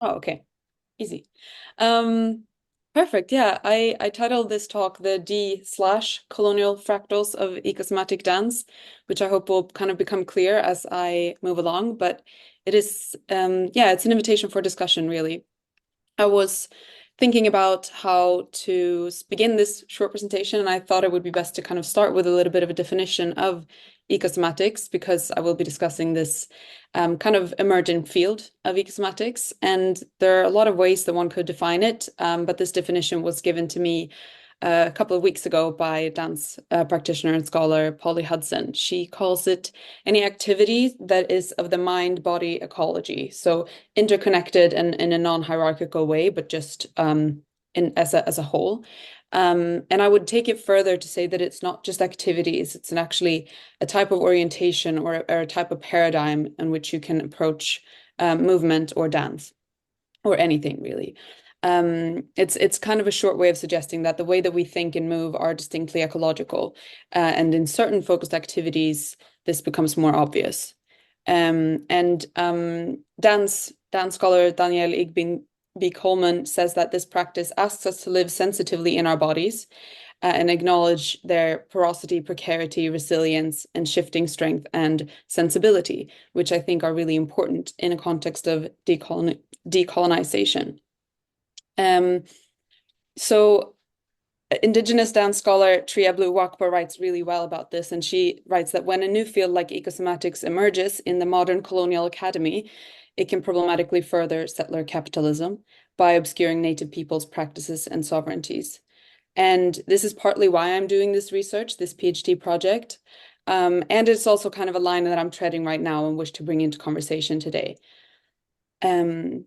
Oh, okay. Easy. Um, Perfect. Yeah, I titled this talk the D/colonial fractals of ecosomatic dance, which I hope will kind of become clear as I move along. But it is, yeah, it's an invitation for discussion, really. I was thinking about how to begin this short presentation, and I thought it would be best to kind of start with a little bit of a definition of ecosomatics, because I will be discussing this kind of emergent field of ecosomatics. And there are a lot of ways that one could define it, but this definition was given to me a couple of weeks ago by dance practitioner and scholar Polly Hudson. She calls it any activity that is of the mind-body ecology. So interconnected and in a non-hierarchical way, but just in as a whole. And I would take it further to say that it's not just activities, it's actually a type of orientation or a type of paradigm in which you can approach movement or dance or anything really. It's kind of a short way of suggesting that the way that we think and move are distinctly ecological, and in certain focused activities, this becomes more obvious. And dance scholar Daniel Igbin B. Coleman says that this practice asks us to live sensitively in our bodies and acknowledge their porosity, precarity, resilience, and shifting strength and sensibility, which I think are really important in a context of decolonization. Um, so Indigenous dance scholar Tria Blue Wakpa writes really well about this, and she writes that when a new field like ecosomatics emerges in the modern colonial academy, it can problematically further settler capitalism by obscuring native peoples' practices and sovereignties. And this is partly why I'm doing this research, this PhD project. And it's also kind of a line that I'm treading right now and wish to bring into conversation today. Um,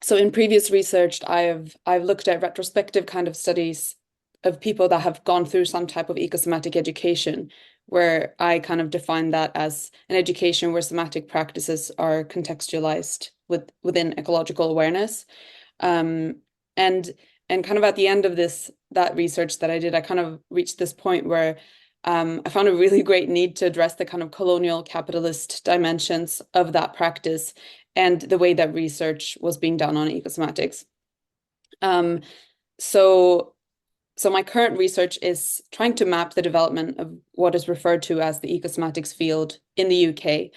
so in previous research, I've looked at retrospective kind of studies of people that have gone through some type of ecosomatic education, where I kind of define that as an education where somatic practices are contextualized within ecological awareness. Um, and and kind of at the end of that research that I did, I kind of reached this point where I found a really great need to address the kind of colonial capitalist dimensions of that practice and the way that research was being done on ecosomatics. Um, so so my current research is trying to map the development of what is referred to as the ecosomatics field in the UK.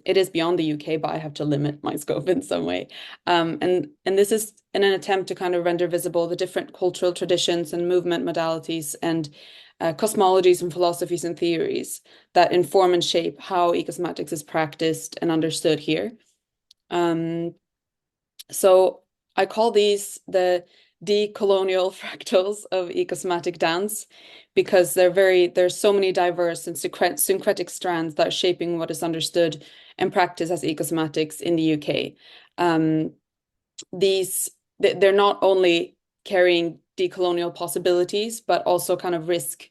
It is beyond the UK, but I have to limit my scope in some way. And this is in an attempt to kind of render visible the different cultural traditions and movement modalities and cosmologies and philosophies and theories that inform and shape how ecosomatics is practiced and understood here. Um, so I call these the decolonial fractals of ecosomatic dance because there's so many diverse and syncretic strands that are shaping what is understood and practiced as ecosomatics in the UK. Um, they're not only carrying decolonial possibilities, but also kind of risk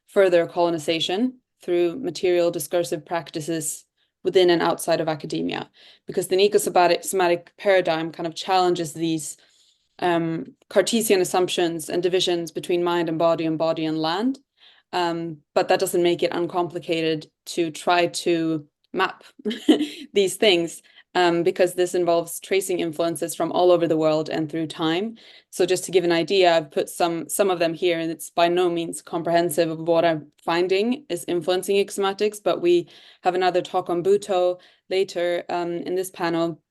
further colonization through material discursive practices within and outside of academia, because the ecosomatic paradigm kind of challenges these Cartesian assumptions and divisions between mind and body and land. But that doesn't make it uncomplicated to try to map these things, because this involves tracing influences from all over the world and through time. So just to give an idea, I've put some of them here, and it's by no means comprehensive of what I'm finding is influencing ecosomatics, but we have another talk on Butoh later in this panel.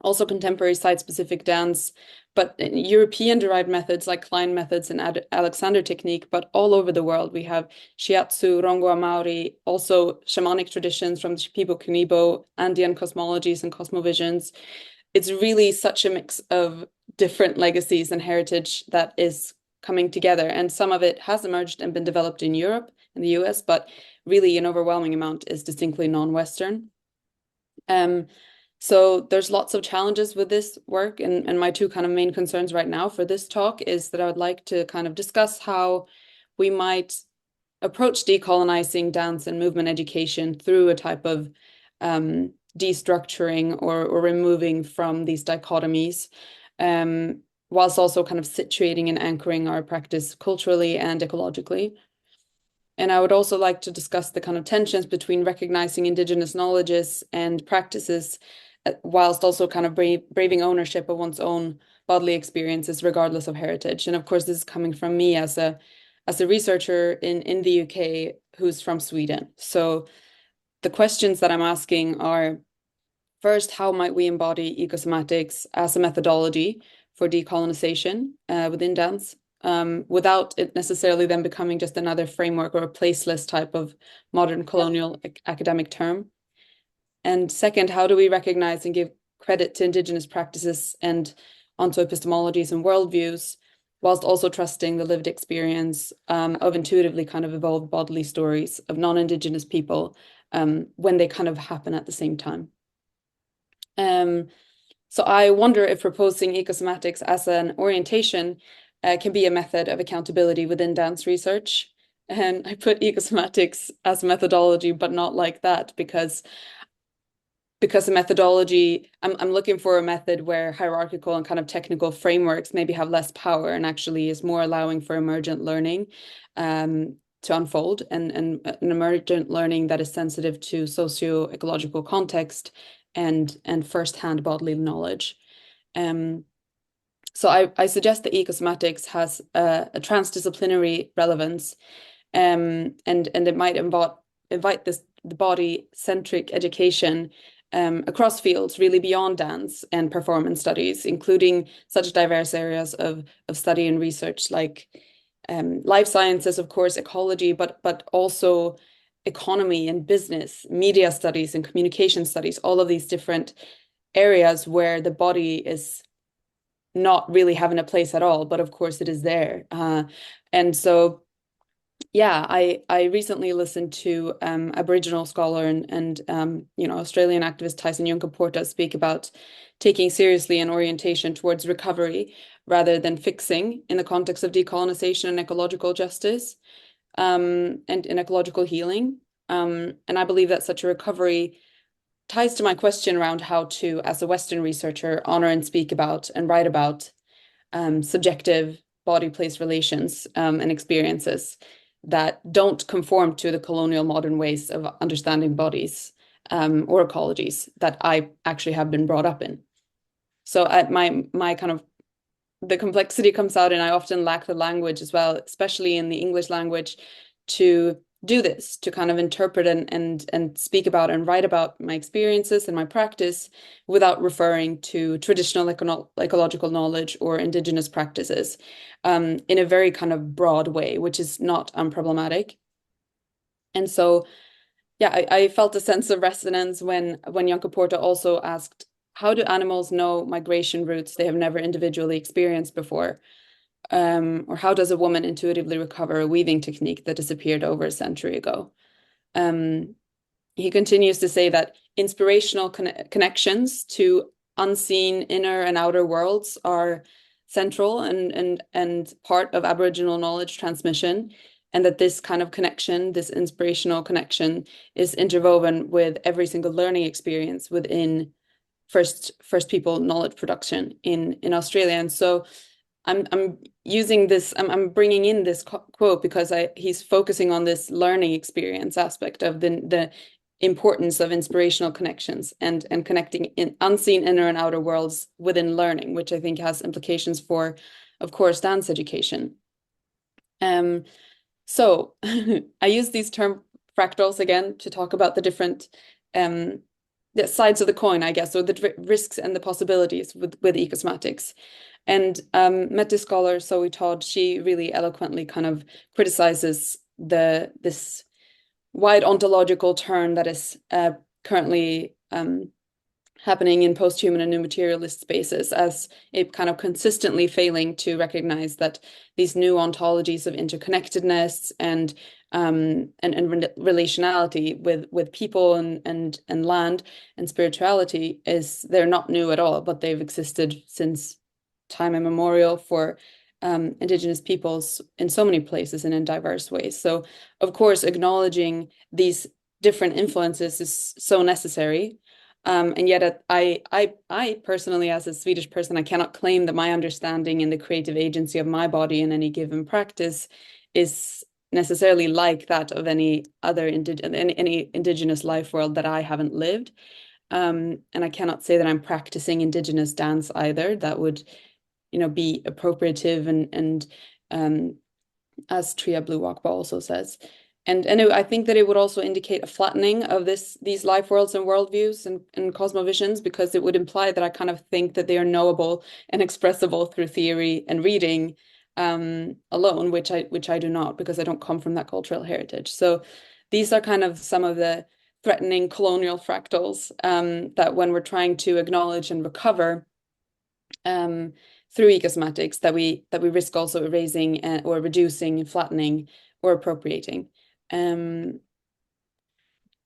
Also contemporary site-specific dance, but European-derived methods like Klein methods and Alexander technique, but all over the world we have shiatsu, rongo maori, also shamanic traditions from the Shipibo Kunibo, Andean cosmologies and cosmovisions. It's really such a mix of different legacies and heritage that is coming together, and some of it has emerged and been developed in Europe and the US, but really an overwhelming amount is distinctly non-Western. So there's lots of challenges with this work, and my two kind of main concerns right now for this talk is that I would like to kind of discuss how we might approach decolonizing dance and movement education through a type of destructuring or removing from these dichotomies, whilst also kind of situating and anchoring our practice culturally and ecologically. And I would also like to discuss the kind of tensions between recognizing indigenous knowledges and practices whilst also kind of braving ownership of one's own bodily experiences, regardless of heritage. And of course, this is coming from me as a researcher in the UK who's from Sweden. So the questions that I'm asking are, first, how might we embody ecosomatics as a methodology for decolonization within dance, without it necessarily then becoming just another framework or a placeless type of modern colonial academic term? And second, how do we recognize and give credit to Indigenous practices and onto epistemologies and worldviews, whilst also trusting the lived experience of intuitively kind of evolved bodily stories of non-Indigenous people when they kind of happen at the same time? So I wonder if proposing ecosomatics as an orientation can be a method of accountability within dance research. And I put ecosomatics as a methodology, but not like that, because a methodology, I'm looking for a method where hierarchical and kind of technical frameworks maybe have less power and actually is more allowing for emergent learning to unfold, and an emergent learning that is sensitive to socio-ecological context and firsthand bodily knowledge. So I suggest that ecosomatics has a transdisciplinary relevance, and it might invite the body-centric education across fields, really beyond dance and performance studies, including such diverse areas of study and research like life sciences, of course, ecology, but also economy and business, media studies and communication studies, all of these different areas where the body is not really having a place at all, but of course it is there. And so, yeah, I recently listened to Aboriginal scholar and Australian activist Tyson Yunkaporta speak about taking seriously an orientation towards recovery rather than fixing in the context of decolonization and ecological justice, and in ecological healing. And I believe that such a recovery ties to my question around how to, as a Western researcher, honor and speak about and write about subjective body-place relations and experiences that don't conform to the colonial modern ways of understanding bodies or ecologies that I actually have been brought up in. So at my kind of the complexity comes out, and I often lack the language as well, especially in the English language, to do this, to kind of interpret and speak about and write about my experiences and my practice without referring to traditional ecological knowledge or Indigenous practices in a very kind of broad way, which is not unproblematic. And so, yeah, I felt a sense of resonance when Yunkaporta also asked, how do animals know migration routes they have never individually experienced before? Or how does a woman intuitively recover a weaving technique that disappeared over a century ago? He continues to say that inspirational connections to unseen inner and outer worlds are central and part of Aboriginal knowledge transmission, and that this kind of connection, this inspirational connection, is interwoven with every single learning experience within First People knowledge production in Australia. And so I'm using this, I'm bringing in this quote because he's focusing on this learning experience aspect of the importance of inspirational connections and connecting in unseen inner and outer worlds within learning, which I think has implications for, of course, dance education. So I use these term fractals again to talk about the different the sides of the coin, I guess, or the risks and the possibilities with ecosomatics. And Mette scholar Zoe Todd, she really eloquently kind of criticizes this wide ontological turn that is currently happening in post-human and new materialist spaces, as it kind of consistently failing to recognize that these new ontologies of interconnectedness and relationality with people and land and spirituality they're not new at all, but they've existed since time immemorial for Indigenous peoples in so many places and in diverse ways. So, of course, acknowledging these different influences is so necessary. And yet I personally, as a Swedish person, I cannot claim that my understanding and the creative agency of my body in any given practice is necessarily like that of any other any Indigenous life world that I haven't lived. And I cannot say that I'm practicing indigenous dance either. That would, be appropriative and as Tria Blue Walkba also says. And I think that it would also indicate a flattening of these life worlds and worldviews and cosmovisions, because it would imply that I kind of think that they are knowable and expressible through theory and reading alone, which I do not, because I don't come from that cultural heritage. So these are kind of some of the threatening colonial fractals that when we're trying to acknowledge and recover through ecosomatics, that we risk also erasing or reducing, flattening, or appropriating.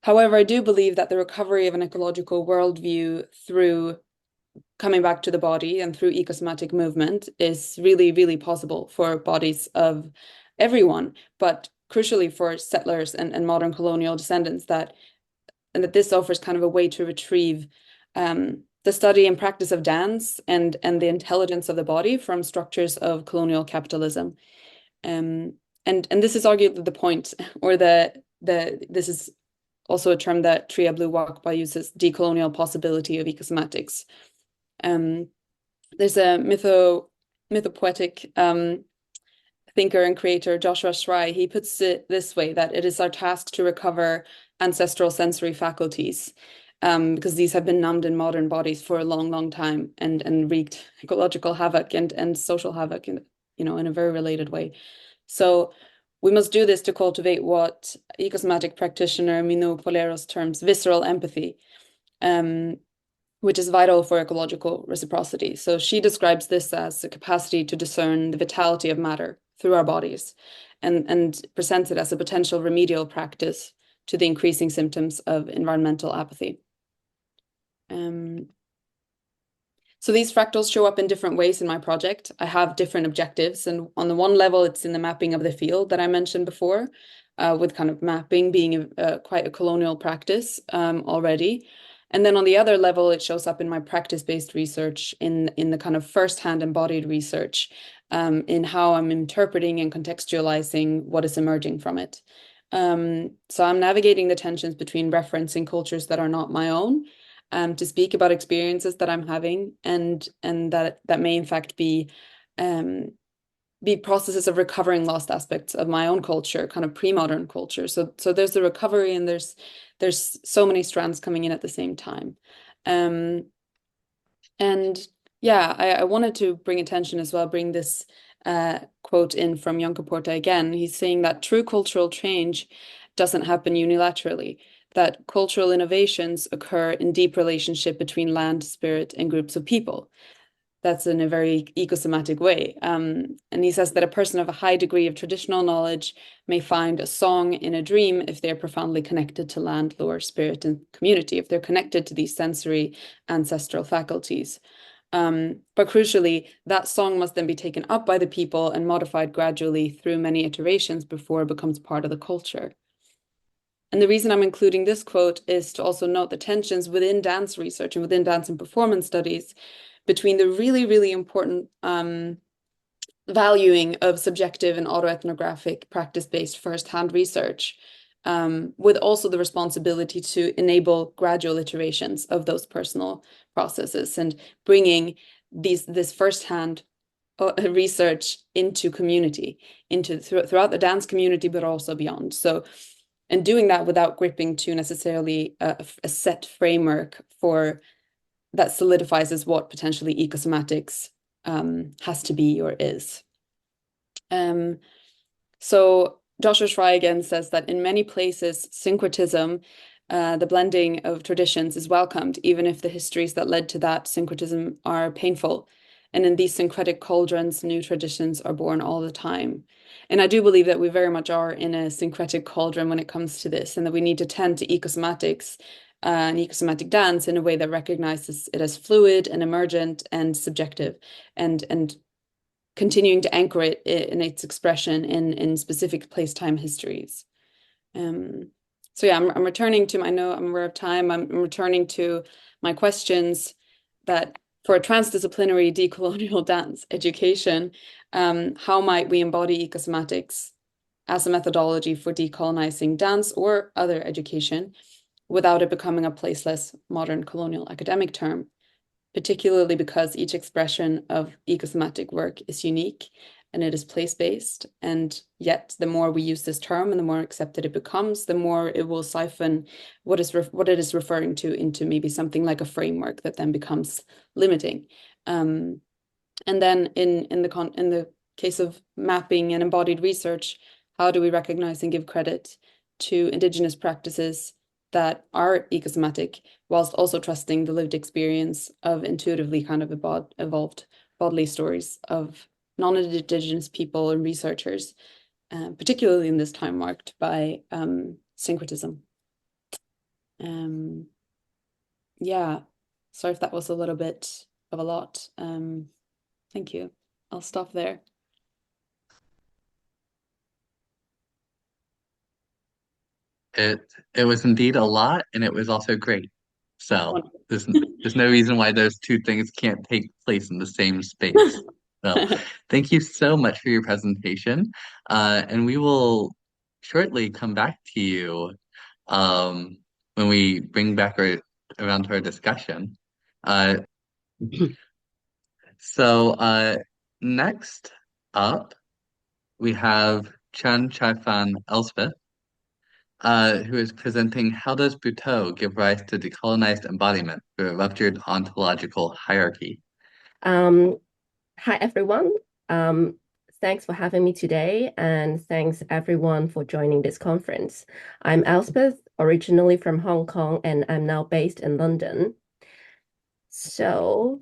However, I do believe that the recovery of an ecological worldview through coming back to the body and through ecosomatic movement is really, really possible for bodies of everyone, but crucially for settlers and modern colonial descendants, and that this offers kind of a way to retrieve the study and practice of dance and the intelligence of the body from structures of colonial capitalism. And this is arguably the point, or this is also a term that Tria Blue Walkba uses, decolonial possibility of ecosomatics. There's a mythopoetic thinker and creator, Joshua Schrei. He puts it this way, that it is our task to recover ancestral sensory faculties, because these have been numbed in modern bodies for a long, long time and wreaked ecological havoc and social havoc in a very related way. So we must do this to cultivate what ecosomatic practitioner Minu Poleros terms visceral empathy, which is vital for ecological reciprocity. So she describes this as a capacity to discern the vitality of matter through our bodies, and presents it as a potential remedial practice to the increasing symptoms of environmental apathy. So these fractals show up in different ways in my project. I have different objectives, and on the one level, it's in the mapping of the field that I mentioned before, with kind of mapping being quite a colonial practice already. And then on the other level, it shows up in my practice-based research, in the kind of first-hand embodied research, in how I'm interpreting and contextualizing what is emerging from it. So I'm navigating the tensions between referencing cultures that are not my own, to speak about experiences that I'm having, and that may in fact be processes of recovering lost aspects of my own culture, kind of pre-modern culture. So there's the recovery, and there's so many strands coming in at the same time. And yeah, I wanted to bring attention as well, bring this quote in from Yonka Porta again. He's saying that true cultural change doesn't happen unilaterally, that cultural innovations occur in deep relationship between land, spirit, and groups of people. That's in a very ecosomatic way. And he says that a person of a high degree of traditional knowledge may find a song in a dream if they're profoundly connected to land, lore, spirit, and community, if they're connected to these sensory ancestral faculties. But crucially, that song must then be taken up by the people and modified gradually through many iterations before it becomes part of the culture. And the reason I'm including this quote is to also note the tensions within dance research and within dance and performance studies between the really, really important valuing of subjective and autoethnographic practice-based first-hand research, with also the responsibility to enable gradual iterations of those personal processes and bringing this first-hand research into community, throughout the dance community, but also beyond. So, and doing that without gripping to necessarily a set framework for that solidifies as what potentially ecosomatics has to be or is. So Joshua Schrei again says that in many places, syncretism, the blending of traditions, is welcomed, even if the histories that led to that syncretism are painful. And in these syncretic cauldrons, new traditions are born all the time. And I do believe that we very much are in a syncretic cauldron when it comes to this, and that we need to tend to ecosomatics and ecosomatic dance in a way that recognizes it as fluid and emergent and subjective, and continuing to anchor it in its expression in specific place-time histories. So yeah, I'm returning to, I know I'm aware of time, I'm returning to my questions that for a transdisciplinary decolonial dance education, how might we embody ecosomatics as a methodology for decolonizing dance or other education without it becoming a placeless modern colonial academic term, particularly because each expression of ecosomatic work is unique and it is place-based. And yet, the more we use this term and the more accepted it becomes, the more it will siphon what it is referring to into maybe something like a framework that then becomes limiting. And then in the case of mapping and embodied research, how do we recognize and give credit to Indigenous practices that are ecosomatic, whilst also trusting the lived experience of intuitively kind of evolved bodily stories of non-Indigenous people and researchers, particularly in this time marked by syncretism. Yeah, sorry if that was a little bit of a lot. Thank you. I'll stop there. It was indeed a lot, and it was also great. So there's no reason why those two things can't take place in the same space. So thank you so much for your presentation. And we will shortly come back to you um, when we bring back around to our discussion. Uh, so next up, we have Chan Chai-Fan Elspeth, who is presenting How Does Butoh Give Rise to Decolonized Embodiment through a Ruptured Ontological Hierarchy? Um, Hi, everyone. Um, Thanks for having me today, and thanks everyone for joining this conference. I'm Elspeth, originally from Hong Kong, and I'm now based in London. So,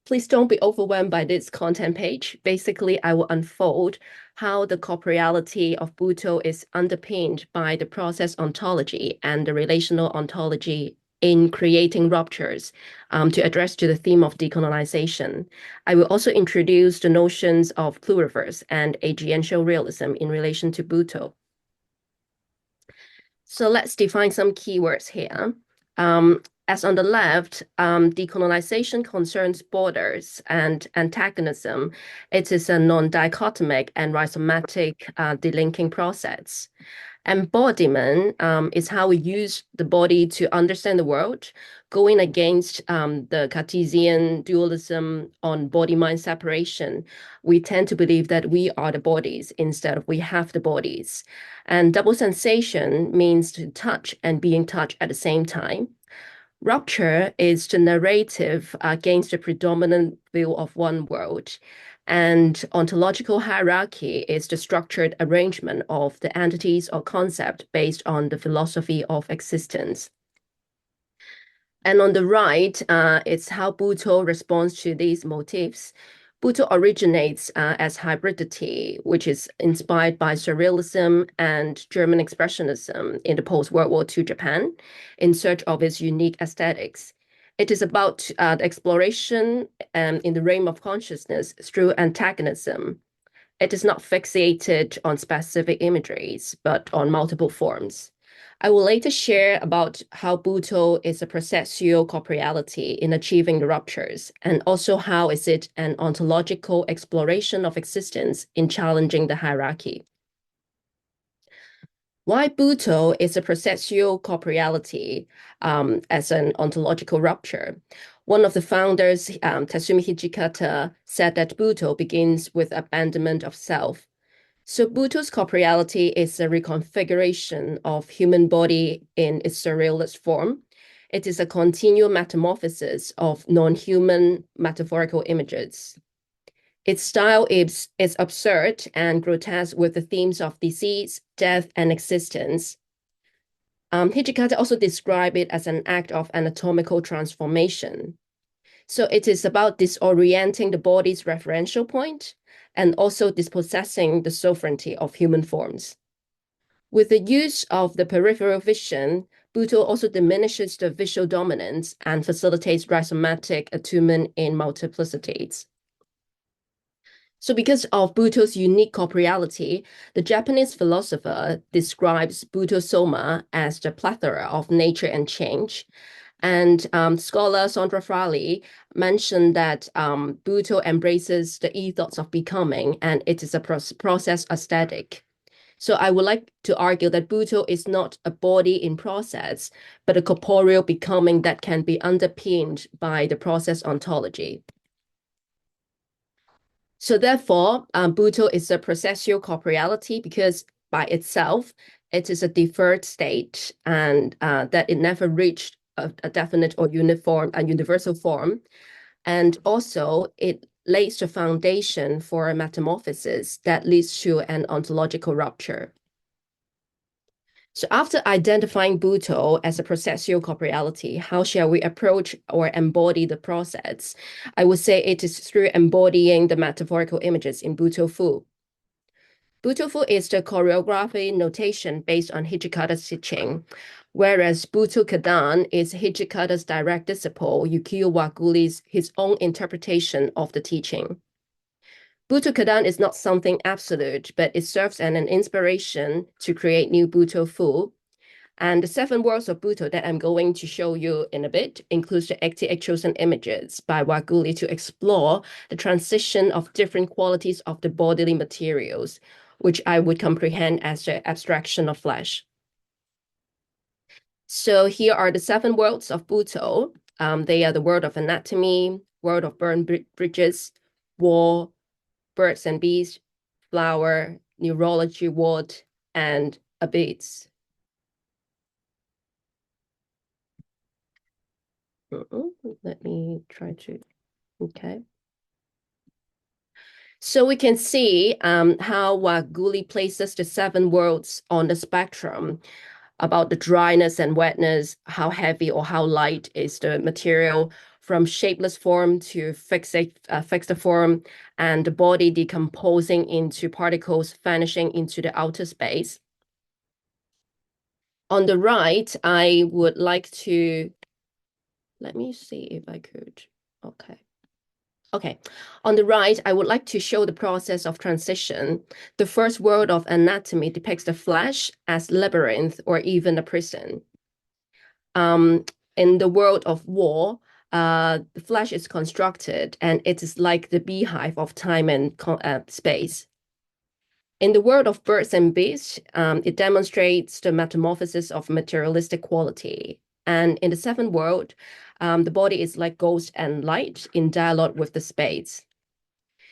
please don't be overwhelmed by this content page. Basically, I will unfold how the corporeality of Butoh is underpinned by the process ontology and the relational ontology in creating ruptures to address to the theme of decolonization. I will also introduce the notions of pluriverse and agential realism in relation to Butoh. So let's define some keywords here. As on the left, decolonization concerns borders and antagonism. It is a non-dichotomic and rhizomatic delinking process. Embodiment is how we use the body to understand the world, going against the Cartesian dualism on body-mind separation. We tend to believe that we are the bodies instead of we have the bodies. And double sensation means to touch and being touched at the same time. Rupture is the narrative against the predominant view of one world. And ontological hierarchy is the structured arrangement of the entities or concept based on the philosophy of existence. And on the right, it's how Butoh responds to these motifs. Butoh originates as hybridity, which is inspired by surrealism and German expressionism in the post-World War II Japan, in search of its unique aesthetics. It is about the exploration in the realm of consciousness through antagonism. It is not fixated on specific imageries, but on multiple forms. I will later share about how Butoh is a processual corporeality in achieving the ruptures, and also how is it an ontological exploration of existence in challenging the hierarchy. Why Butoh is a processual corporeality as an ontological rupture. One of the founders, Tatsumi Hijikata, said that Butoh begins with abandonment of self. So Butoh's corporeality is a reconfiguration of human body in its surrealist form. It is a continual metamorphosis of non-human metaphorical images. Its style is absurd and grotesque with the themes of disease, death, and existence. Hijikata also described it as an act of anatomical transformation. So it is about disorienting the body's referential point and also dispossessing the sovereignty of human forms. With the use of the peripheral vision, Butoh also diminishes the visual dominance and facilitates rhizomatic attunement in multiplicities. So because of Butoh's unique corporeality, the Japanese philosopher describes Butoh Soma as the plethora of nature and change. And scholar Sandra Frali mentioned that Butoh embraces the ethos of becoming, and it is a process aesthetic. So I would like to argue that Butoh is not a body in process, but a corporeal becoming that can be underpinned by the process ontology. So therefore, Butoh is a processual corporeality because by itself, it is a deferred state and that it never reached a definite or universal form. And also, it lays the foundation for a metamorphosis that leads to an ontological rupture. So after identifying Butoh as a processual corporeality, how shall we approach or embody the process? I would say it is through embodying the metaphorical images in Butoh Fu. Butoh Fu is the choreography notation based on Hijikata's teaching, whereas Butoh Kadan is Hijikata's direct disciple, Yukio Waguli's his own interpretation of the teaching. Butoh Kadan is not something absolute, but it serves as an inspiration to create new Butoh Fu. And the 7 worlds of Butoh that I'm going to show you in a bit includes the 88 chosen images by Waguli to explore the transition of different qualities of the bodily materials, which I would comprehend as the abstraction of flesh. So here are the 7 worlds of Butoh. They are the world of anatomy, world of burned bridges, war, birds and bees, flower, neurology ward, and abyss. Let me try to, okay. So we can see how Waguli places the 7 worlds on the spectrum about the dryness and wetness, how heavy or how light is the material, from shapeless form to fixed form, and the body decomposing into particles, vanishing into the outer space. On the right, I would like to, let me see if I could, okay. Okay, on the right, I would like to show the process of transition. The first world of anatomy depicts the flesh as labyrinth or even a prison. In the world of war, the flesh is constructed and it is like the beehive of time and space. In the world of birds and beasts, it demonstrates the metamorphosis of materialistic quality. And in the 7th world, the body is like ghost and light in dialogue with the space.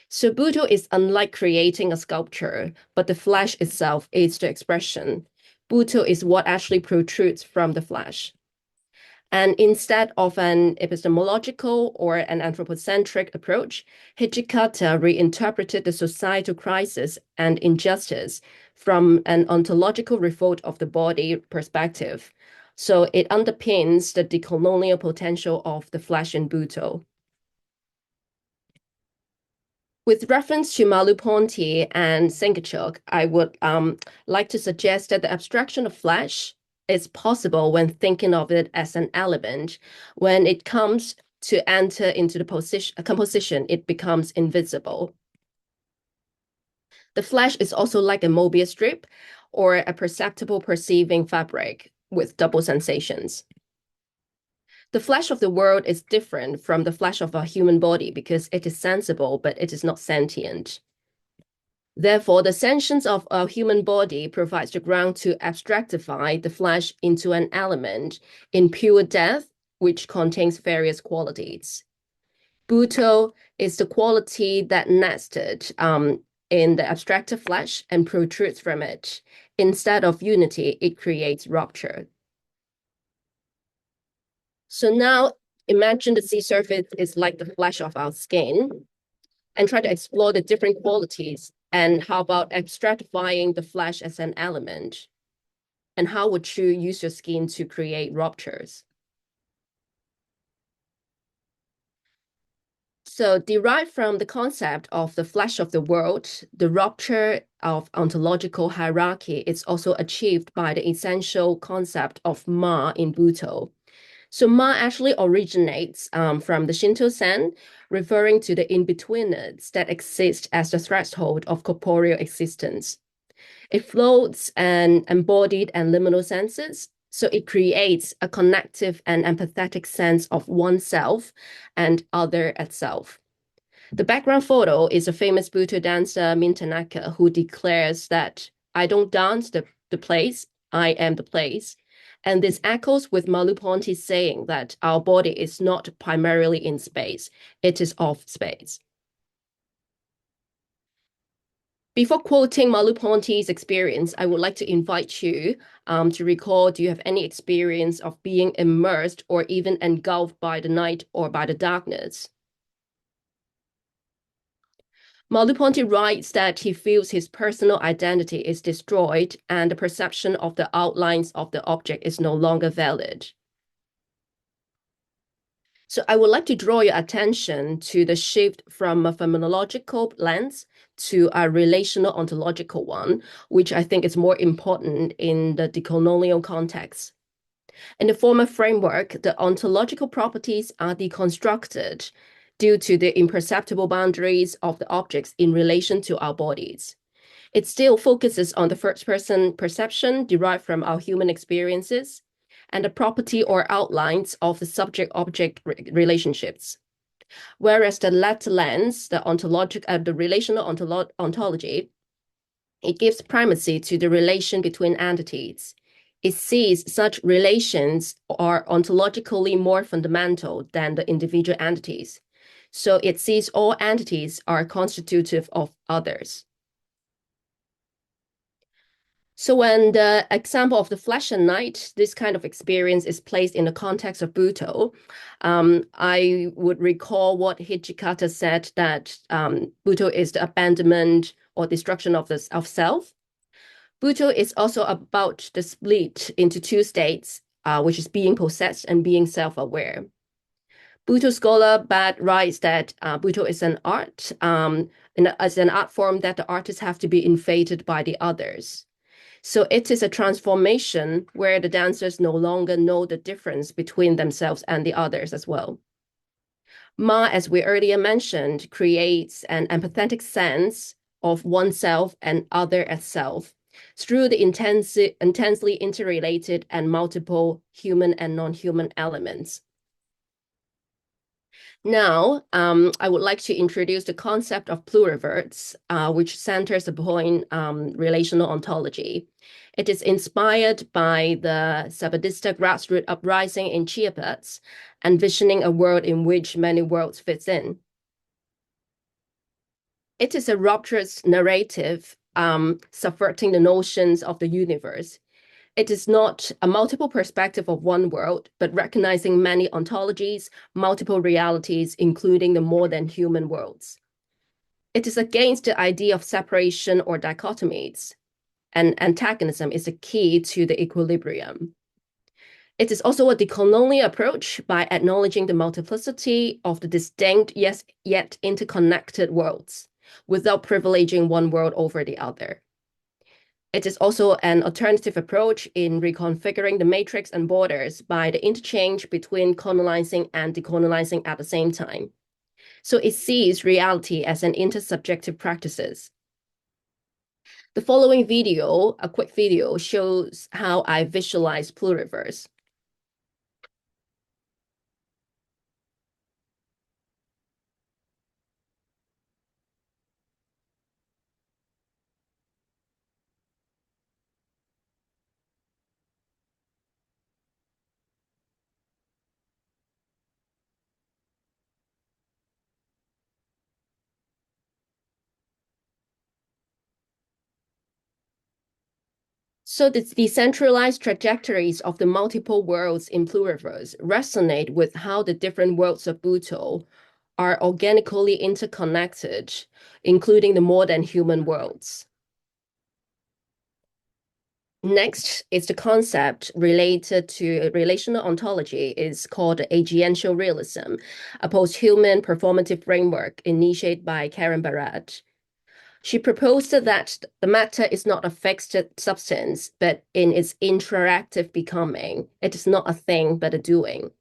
So Butoh is unlike creating a sculpture, but the flesh itself is the expression. Butoh is what actually protrudes from the flesh. And instead of an epistemological or an anthropocentric approach, Hijikata reinterpreted the societal crisis and injustice from an ontological revolt of the body perspective. So it underpins the decolonial potential of the flesh in Butoh. With reference to Merleau-Ponty and Singachuk, I would like to suggest that the abstraction of flesh is possible when thinking of it as an element. When it comes to enter into the composition, it becomes invisible. The flesh is also like a Mobius strip or a perceptible perceiving fabric with double sensations. The flesh of the world is different from the flesh of a human body because it is sensible, but it is not sentient. Therefore, the sentience of a human body provides the ground to abstractify the flesh into an element in pure death, which contains various qualities. Butoh is the quality that nested in the abstractive flesh and protrudes from it. Instead of unity, it creates rupture. So now imagine the sea surface is like the flesh of our skin and try to explore the different qualities. And how about abstractifying the flesh as an element? And how would you use your skin to create ruptures? So derived from the concept of the flesh of the world, the rupture of ontological hierarchy is also achieved by the essential concept of Ma in Butoh. So Ma actually originates from the Shinto Zen, referring to the in-betweenness that exists as the threshold of corporeal existence. It floats an embodied and liminal senses, so it creates a connective and empathetic sense of oneself and other itself. The background photo is a famous Butoh dancer, Min Tanaka, who declares that I don't dance the place, I am the place. And this echoes with Merleau-Ponty's saying that our body is not primarily in space, it is of space. Before quoting Merleau-Ponty's experience, I would like to invite you to recall, do you have any experience of being immersed or even engulfed by the night or by the darkness? Merleau-Ponty writes that he feels his personal identity is destroyed and the perception of the outlines of the object is no longer valid. So I would like to draw your attention to the shift from a phenomenological lens to a relational ontological one, which I think is more important in the decolonial context. In the former framework, the ontological properties are deconstructed due to the imperceptible boundaries of the objects in relation to our bodies. It still focuses on the first-person perception derived from our human experiences and the property or outlines of the subject-object relationships. Whereas the latter lens, the relational ontology, it gives primacy to the relation between entities. It sees such relations are ontologically more fundamental than the individual entities. So it sees all entities are constitutive of others. So when the example of the flesh and night, this kind of experience is placed in the context of Butoh, I would recall what Hijikata said that Butoh is the abandonment or destruction of self. Butoh is also about the split into two states, which is being possessed and being self-aware. Butoh scholar Bad writes that Butoh is an art, as an art form that the artists have to be invaded by the others. So it is a transformation where the dancers no longer know the difference between themselves and the others as well. Ma, as we earlier mentioned, creates an empathetic sense of oneself and other as self through the intensely interrelated and multiple human and non-human elements. Now, I would like to introduce the concept of pluriverse, which centers upon relational ontology. It is inspired by the Zapatista grassroots uprising in Chiapas, envisioning a world in which many worlds fit in. It is a ruptured narrative, subverting the notions of the universe. It is not a multiple perspective of one world, but recognizing many ontologies, multiple realities, including the more than human worlds. It is against the idea of separation or dichotomies, and antagonism is a key to the equilibrium. It is also a decolonial approach by acknowledging the multiplicity of the distinct yet interconnected worlds, without privileging one world over the other. It is also an alternative approach in reconfiguring the matrix and borders by the interchange between colonizing and decolonizing at the same time. So it sees reality as an intersubjective practices. The following video, a quick video, shows how I visualize pluriverse. So the decentralized trajectories of the multiple worlds in pluriverse resonate with how the different worlds of Butoh are organically interconnected, including the more than human worlds. Next is the concept related to relational ontology is called agential realism, a post-human performative framework initiated by Karen Barad. She proposed that the matter is not a fixed substance, but in its interactive becoming. It is not a thing, but a doing.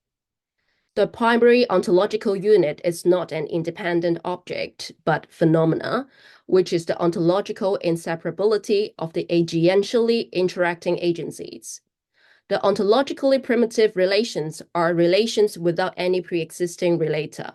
The primary ontological unit is not an independent object, but phenomena, which is the ontological inseparability of the agentially interacting agencies. The ontologically primitive relations are relations without any pre-existing relator.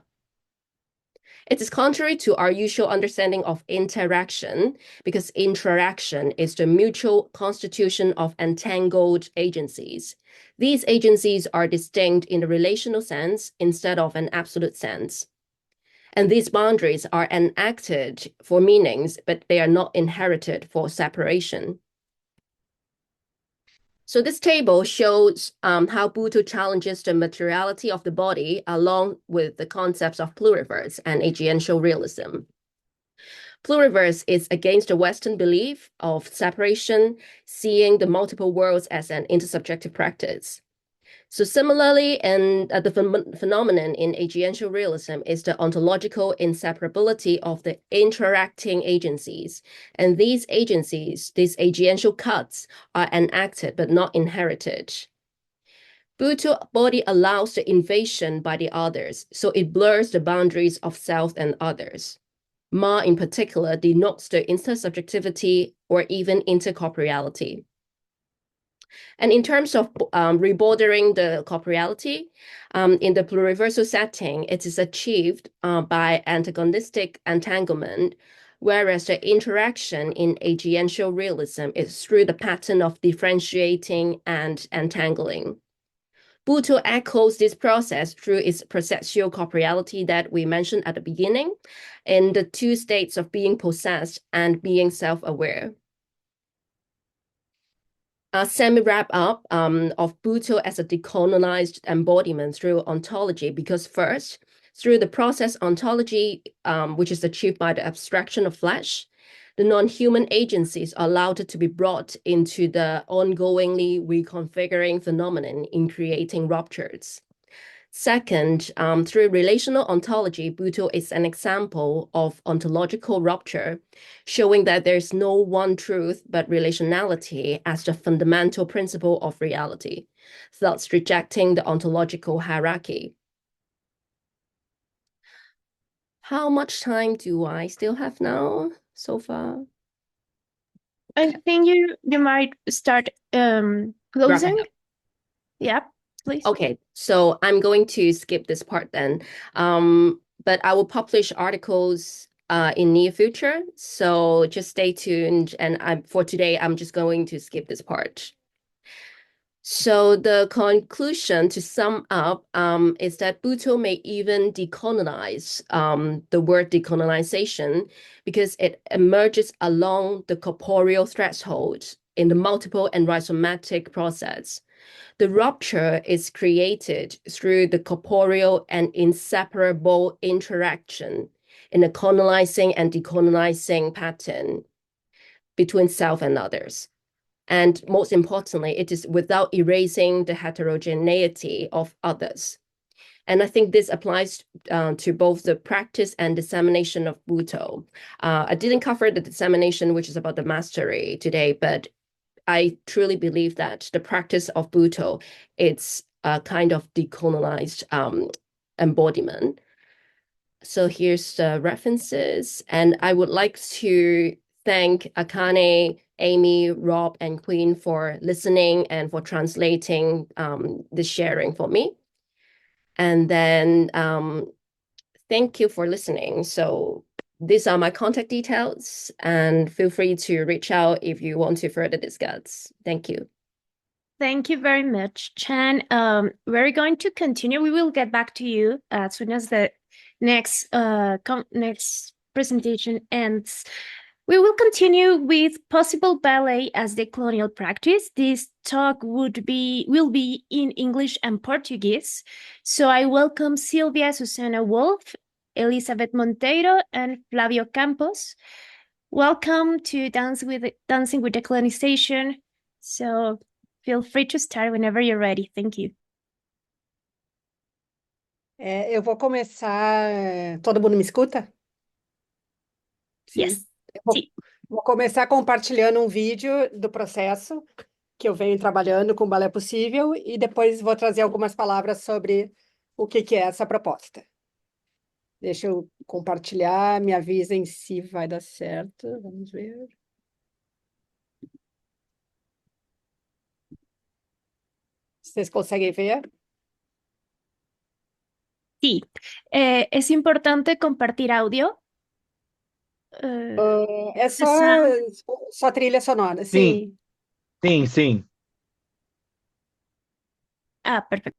It is contrary to our usual understanding of interaction, because interaction is the mutual constitution of entangled agencies. These agencies are distinct in the relational sense instead of an absolute sense. And these boundaries are enacted for meanings, but they are not inherited for separation. So this table shows how Butoh challenges the materiality of the body along with the concepts of pluriverse and agential realism. Pluriverse is against the Western belief of separation, seeing the multiple worlds as an intersubjective practice. So similarly, and the phenomenon in agential realism is the ontological inseparability of the interacting agencies. And these agencies, these agential cuts, are enacted but not inherited. Butoh body allows the invasion by the others, so it blurs the boundaries of self and others. Ma in particular denotes the intersubjectivity or even intercorporeality. And in terms of rebordering the corporeality, in the pluriversal setting, it is achieved by antagonistic entanglement, whereas the interaction in agential realism is through the pattern of differentiating and entangling. Butoh echoes this process through its processual corporeality that we mentioned at the beginning, in the two states of being possessed and being self-aware. A semi-wrap-up of Butoh as a decolonized embodiment through ontology, because first, through the process ontology, which is achieved by the abstraction of flesh, the non-human agencies are allowed to be brought into the ongoingly reconfiguring phenomenon in creating ruptures. Second, through relational ontology, Butoh is an example of ontological rupture, showing that there's no one truth but relationality as the fundamental principle of reality, thus rejecting the ontological hierarchy. How much time do I still have now so far? I think you might start closing. Yeah, please. Okay, so I'm going to skip this part then. But I will publish articles in near future, so just stay tuned. And for today, I'm just going to skip this part. So the conclusion, to sum up, is that Butoh may even decolonize the word decolonization because it emerges along the corporeal threshold in the multiple and rhizomatic process. The rupture is created through the corporeal and inseparable interaction in a colonizing and decolonizing pattern between self and others. And most importantly, it is without erasing the heterogeneity of others. And I think this applies to both the practice and dissemination of Butoh. I didn't cover the dissemination, which is about the mastery today, but I truly believe that the practice of Butoh, it's a kind of decolonized embodiment. So here's the references, and I would like to thank Akane, Amy, Rob, and Queen for listening and for translating the sharing for me. And then thank you for listening. So these are my contact details, and feel free to reach out if you want to further discuss. Thank you. Thank you very much, Chan. We're going to continue. We will get back to you as soon as the next presentation ends. We will continue with possible ballet as the colonial practice. This talk will be in English and Portuguese. So I welcome Silvia, Susanna, Wolff, Elisabete Monteiro, and Flavio Campos. Welcome to Dancing with Decolonization. So feel free to start whenever you're ready. Thank you. Eu vou começar. Todo mundo me escuta? Yes. Vou começar compartilhando um vídeo do processo que eu venho trabalhando com o Balé Possível e depois vou trazer algumas palavras sobre o que é essa proposta. Deixa eu compartilhar, me avisem se vai dar certo. Vamos ver. Vocês conseguem ver? Sí, es importante compartir audio. É só, Susanna. só trilha sonora, Sim, sim. sim, sim. Ah, perfecto.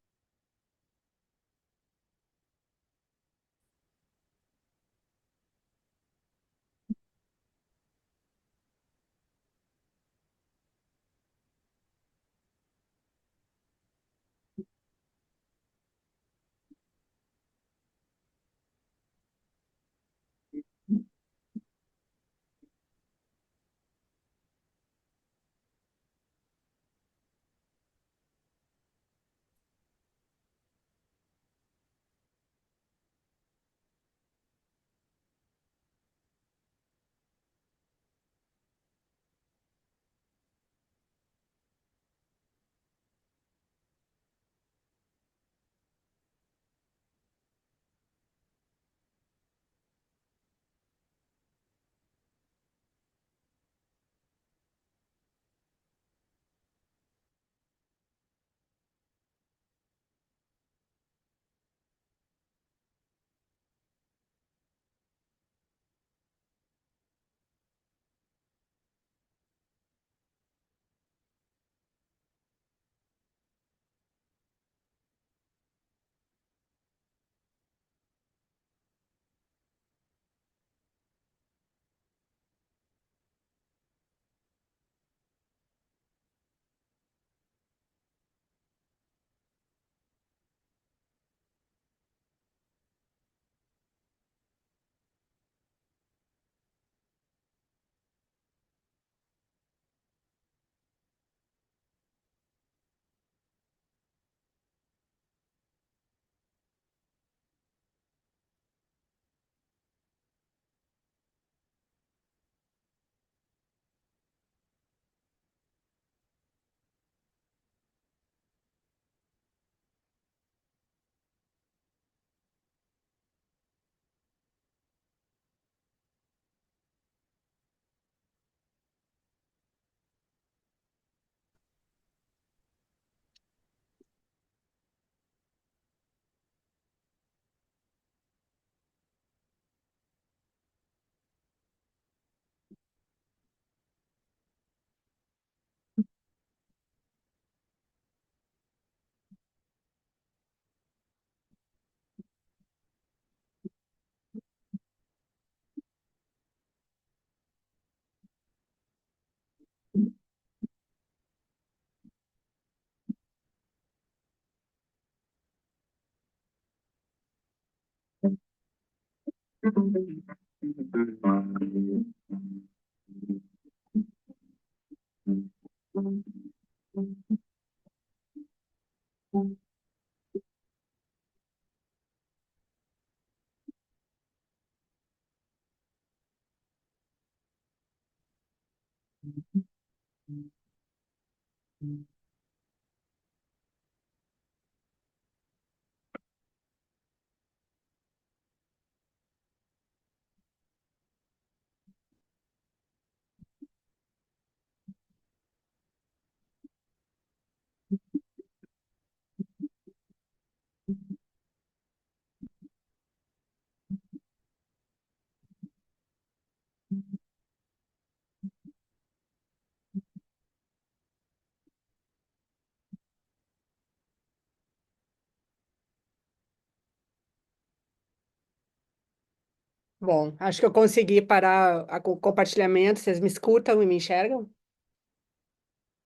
Bom, acho que eu consegui parar o compartilhamento. Vocês me escutam e me enxergam?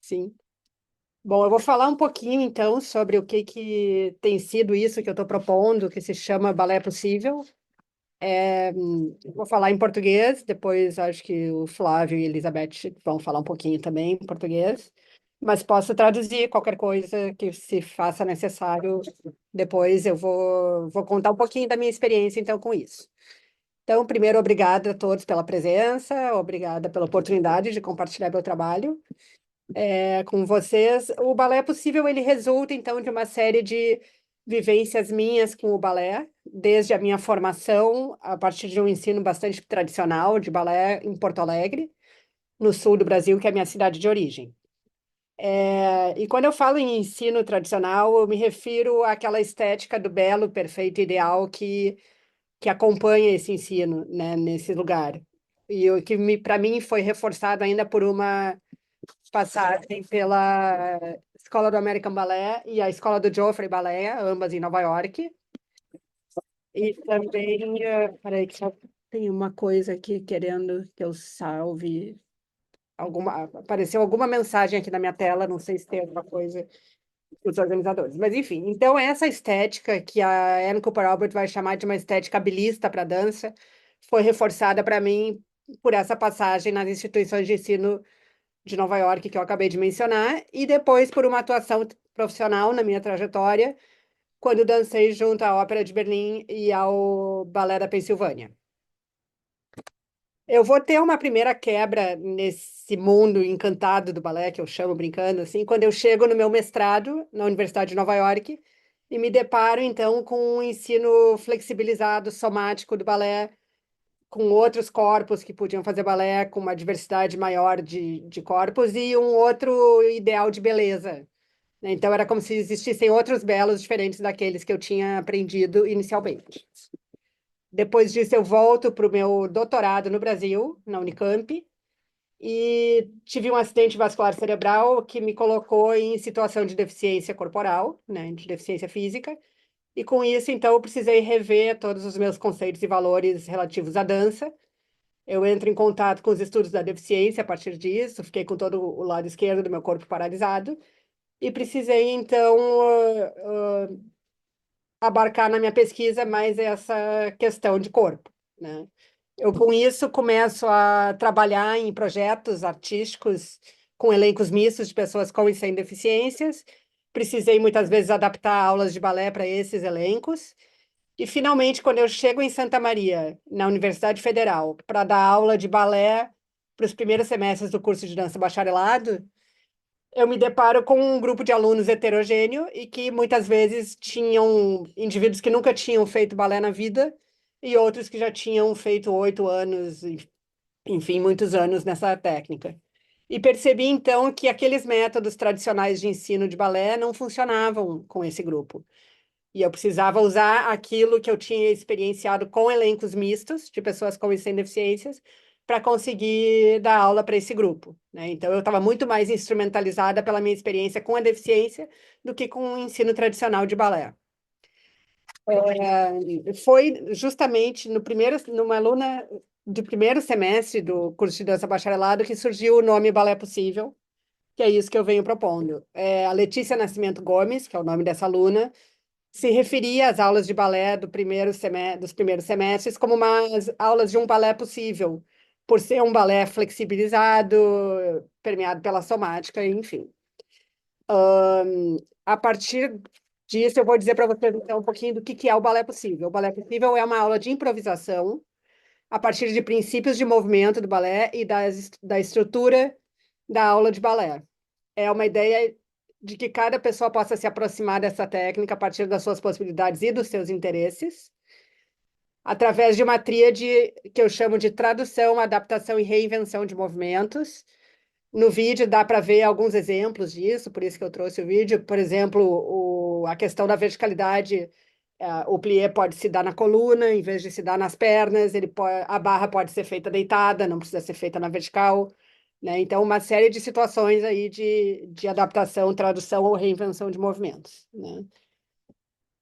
Sim. Bom, eu vou falar um pouquinho, então, sobre o que tem sido isso que eu estou propondo, que se chama Balé Possível. Vou falar em português, depois acho que o Flávio e a Elisabete vão falar um pouquinho também em português, mas posso traduzir qualquer coisa que se faça necessário. Depois eu vou contar um pouquinho da minha experiência, então, com isso. Então, primeiro, obrigada a todos pela presença, obrigada pela oportunidade de compartilhar meu trabalho com vocês. O Balé Possível, ele resulta, então, de uma série de vivências minhas com o balé, desde a minha formação, a partir de um ensino bastante tradicional de balé em Porto Alegre, no sul do Brasil, que é a minha cidade de origem. E quando eu falo em ensino tradicional, eu me refiro àquela estética do belo, perfeito, ideal que acompanha esse ensino, né, nesse lugar. E o que para mim foi reforçado ainda por uma passagem pela Escola do American Ballet e a Escola do Joffrey Ballet, ambas em Nova York. E também, peraí, que só tem uma coisa aqui querendo que eu salve. Apareceu alguma mensagem aqui na minha tela, não sei se tem alguma coisa dos organizadores. Mas, enfim, então essa estética que a Anne Cooper Albert vai chamar de uma estética habilista para dança foi reforçada para mim por essa passagem nas instituições de ensino de Nova York que eu acabei de mencionar, e depois por uma atuação profissional na minha trajetória, quando dancei junto à Ópera de Berlim e ao Balé da Pensilvânia. Eu vou ter uma primeira quebra nesse mundo encantado do balé, que eu chamo brincando, assim, quando eu chego no meu mestrado na Universidade de Nova York e me deparo, então, com um ensino flexibilizado, somático do balé, com outros corpos que podiam fazer balé, com uma diversidade maior de corpos e um outro ideal de beleza, né? Então, era como se existissem outros belos diferentes daqueles que eu tinha aprendido inicialmente. Depois disso, eu volto para o meu doutorado no Brasil, na Unicamp, e tive um acidente vascular cerebral que me colocou em situação de deficiência corporal, né, de deficiência física, e com isso, então, eu precisei rever todos os meus conceitos e valores relativos à dança. Eu entro em contato com os estudos da deficiência a partir disso, fiquei com todo o lado esquerdo do meu corpo paralisado, e precisei, então, abarcar na minha pesquisa mais essa questão de corpo, né? Eu, com isso, começo a trabalhar em projetos artísticos com elencos mistos de pessoas com e sem deficiências. Precisei, muitas vezes, adaptar aulas de balé para esses elencos. E, finalmente, quando eu chego em Santa Maria, na Universidade Federal, para dar aula de balé para os primeiros semestres do curso de dança bacharelado, eu me deparo com um grupo de alunos heterogêneo e que muitas vezes tinham indivíduos que nunca tinham feito balé na vida e outros que já tinham feito 8 anos, enfim, muitos anos nessa técnica. E percebi então que aqueles métodos tradicionais de ensino de balé não funcionavam com esse grupo. E eu precisava usar aquilo que eu tinha experienciado com elencos mistos, de pessoas com e sem deficiências, para conseguir dar aula para esse grupo, né? Então, eu estava muito mais instrumentalizada pela minha experiência com a deficiência do que com o ensino tradicional de balé. Foi justamente numa aluna do primeiro semestre do curso de dança bacharelado que surgiu o nome Balé Possível, que é isso que eu venho propondo. A Letícia Nascimento Gomes, que é o nome dessa aluna, se referia às aulas de balé dos primeiros semestres como umas aulas de um balé possível, por ser um balé flexibilizado, permeado pela somática, enfim. A partir disso, eu vou dizer para vocês então, um pouquinho do que é o balé possível. O balé possível é uma aula de improvisação a partir de princípios de movimento do balé e da estrutura da aula de balé. É uma ideia de que cada pessoa possa se aproximar dessa técnica a partir das suas possibilidades e dos seus interesses, através de uma tríade que eu chamo de tradução, adaptação e reinvenção de movimentos. No vídeo dá para ver alguns exemplos disso, por isso que eu trouxe o vídeo. Por exemplo, a questão da verticalidade, o plié pode se dar na coluna, em vez de se dar nas pernas, a barra pode ser feita deitada, não precisa ser feita na vertical, né? Então, uma série de situações aí de adaptação, tradução ou reinvenção de movimentos, né?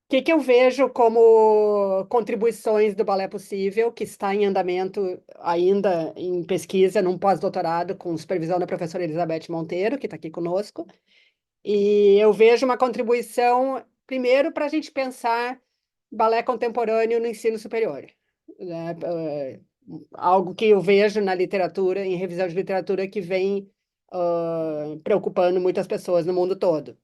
O que eu vejo como contribuições do Balé Possível, que está em andamento ainda em pesquisa, num pós-doutorado, com supervisão da professora Elisabete Monteiro, que está aqui conosco. E eu vejo uma contribuição, primeiro, para a gente pensar balé contemporâneo no ensino superior, né? Algo que eu vejo na literatura, em revisão de literatura, que vem preocupando muitas pessoas no mundo todo.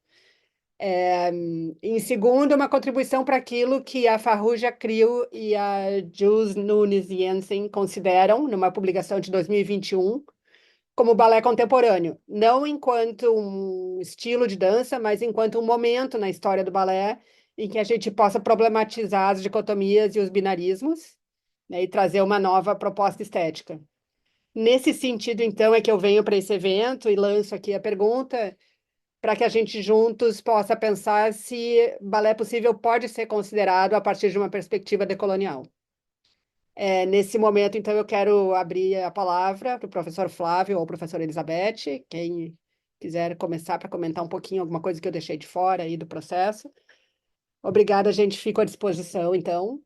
Em segundo, uma contribuição para aquilo que a Farrugia Kriel e a Jules Nunes Jensen consideram, numa publicação de 2021, como balé contemporâneo, não enquanto um estilo de dança, mas enquanto um momento na história do balé em que a gente possa problematizar as dicotomias e os binarismos, né, e trazer uma nova proposta estética. Nesse sentido, então, é que eu venho para esse evento e lanço aqui a pergunta: para que a gente juntos possa pensar se balé possível pode ser considerado a partir de uma perspectiva decolonial. Nesse momento, então, eu quero abrir a palavra para o professor Flávio ou professora Elisabete, quem quiser começar para comentar um pouquinho alguma coisa que eu deixei de fora aí do processo. Obrigada, gente, fico à disposição, então.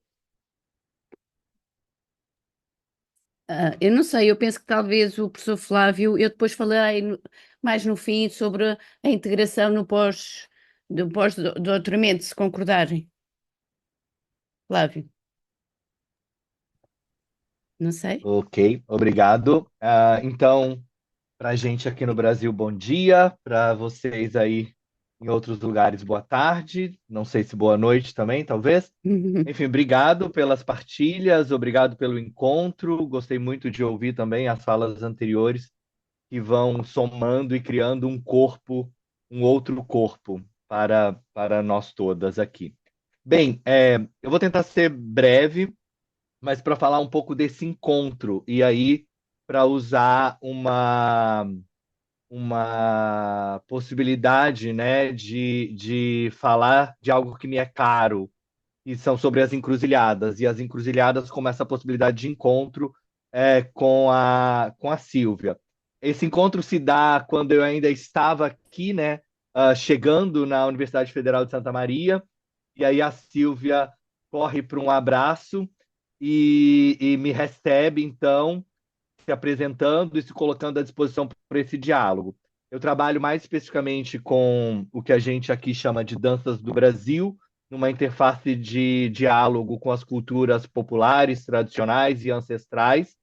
Eu não sei, eu penso que talvez o professor Flávio, eu depois falei mais no fim sobre a integração do pós-doutoramento, se concordarem. Flávio, não sei. Ok, obrigado. Então, para a gente aqui no Brasil, bom dia. Para vocês aí em outros lugares, boa tarde. Não sei se boa noite também, talvez. Enfim, obrigado pelas partilhas, obrigado pelo encontro. Gostei muito de ouvir também as falas anteriores que vão somando e criando um corpo, um outro corpo para nós todas aqui. Bem, eu vou tentar ser breve, mas para falar um pouco desse encontro, e aí para usar uma possibilidade, né, de falar de algo que me é caro, e são sobre as encruzilhadas, e as encruzilhadas como essa possibilidade de encontro com a Silvia. Esse encontro se dá quando eu ainda estava aqui, né, chegando na Universidade Federal de Santa Maria, e aí a Silvia corre para um abraço e me recebe, então, se apresentando e se colocando à disposição para esse diálogo. Eu trabalho mais especificamente com o que a gente aqui chama de danças do Brasil, numa interface de diálogo com as culturas populares, tradicionais e ancestrais,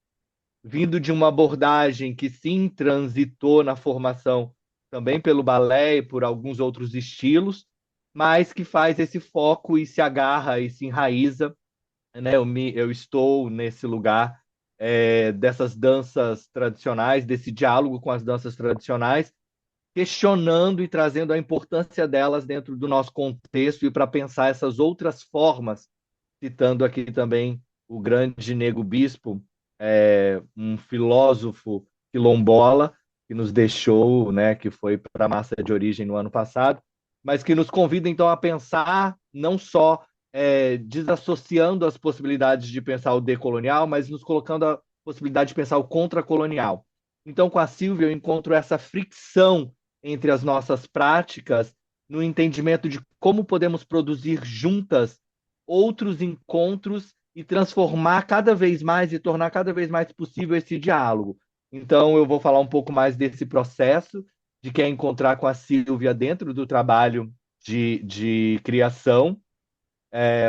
vindo de uma abordagem que sim transitou na formação também pelo balé e por alguns outros estilos, mas que faz esse foco e se agarra e se enraiza, né? Eu estou nesse lugar dessas danças tradicionais, desse diálogo com as danças tradicionais, questionando e trazendo a importância delas dentro do nosso contexto e para pensar essas outras formas, citando aqui também o grande Nego Bispo, um filósofo quilombola que nos deixou, né, que foi para a massa de origem no ano passado, mas que nos convida então a pensar não só desassociando as possibilidades de pensar o decolonial, mas nos colocando a possibilidade de pensar o contracolonial. Então, com a Silvia, eu encontro essa fricção entre as nossas práticas no entendimento de como podemos produzir juntas outros encontros e transformar cada vez mais e tornar cada vez mais possível esse diálogo. Então, eu vou falar um pouco mais desse processo, de que é encontrar com a Silvia dentro do trabalho de criação,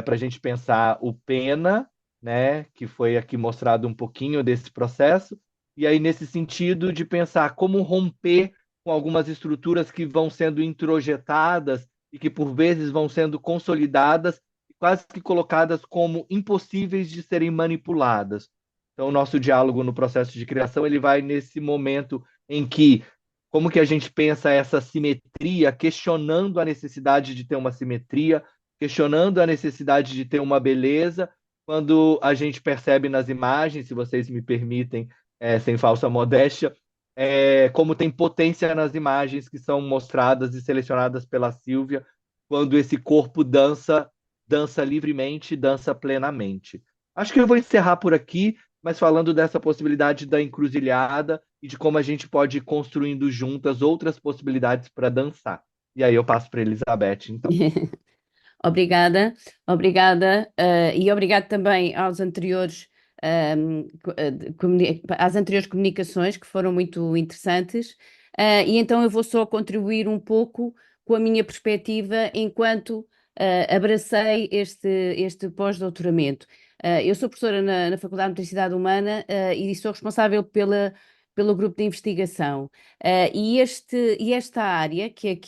para a gente pensar o Pena, né, que foi aqui mostrado um pouquinho desse processo, e aí nesse sentido de pensar como romper com algumas estruturas que vão sendo introjetadas e que por vezes vão sendo consolidadas e quase que colocadas como impossíveis de serem manipuladas. Então, o nosso diálogo no processo de criação ele vai nesse momento em que como que a gente pensa essa simetria, questionando a necessidade de ter uma simetria, questionando a necessidade de ter uma beleza, quando a gente percebe nas imagens, se vocês me permitem, sem falsa modéstia, como tem potência nas imagens que são mostradas e selecionadas pela Silvia, quando esse corpo dança, dança livremente, dança plenamente. Acho que eu vou encerrar por aqui, mas falando dessa possibilidade da encruzilhada e de como a gente pode ir construindo juntas outras possibilidades para dançar. E aí eu passo para a Elisabete, então. Obrigada, obrigada, e obrigado também aos anteriores, às anteriores comunicações que foram muito interessantes. E então eu vou só contribuir um pouco com a minha perspectiva enquanto abracei este pós-doutoramento. Eu sou professora na Faculdade de Motricidade Humana, e sou responsável pelo grupo de investigação. E esta área que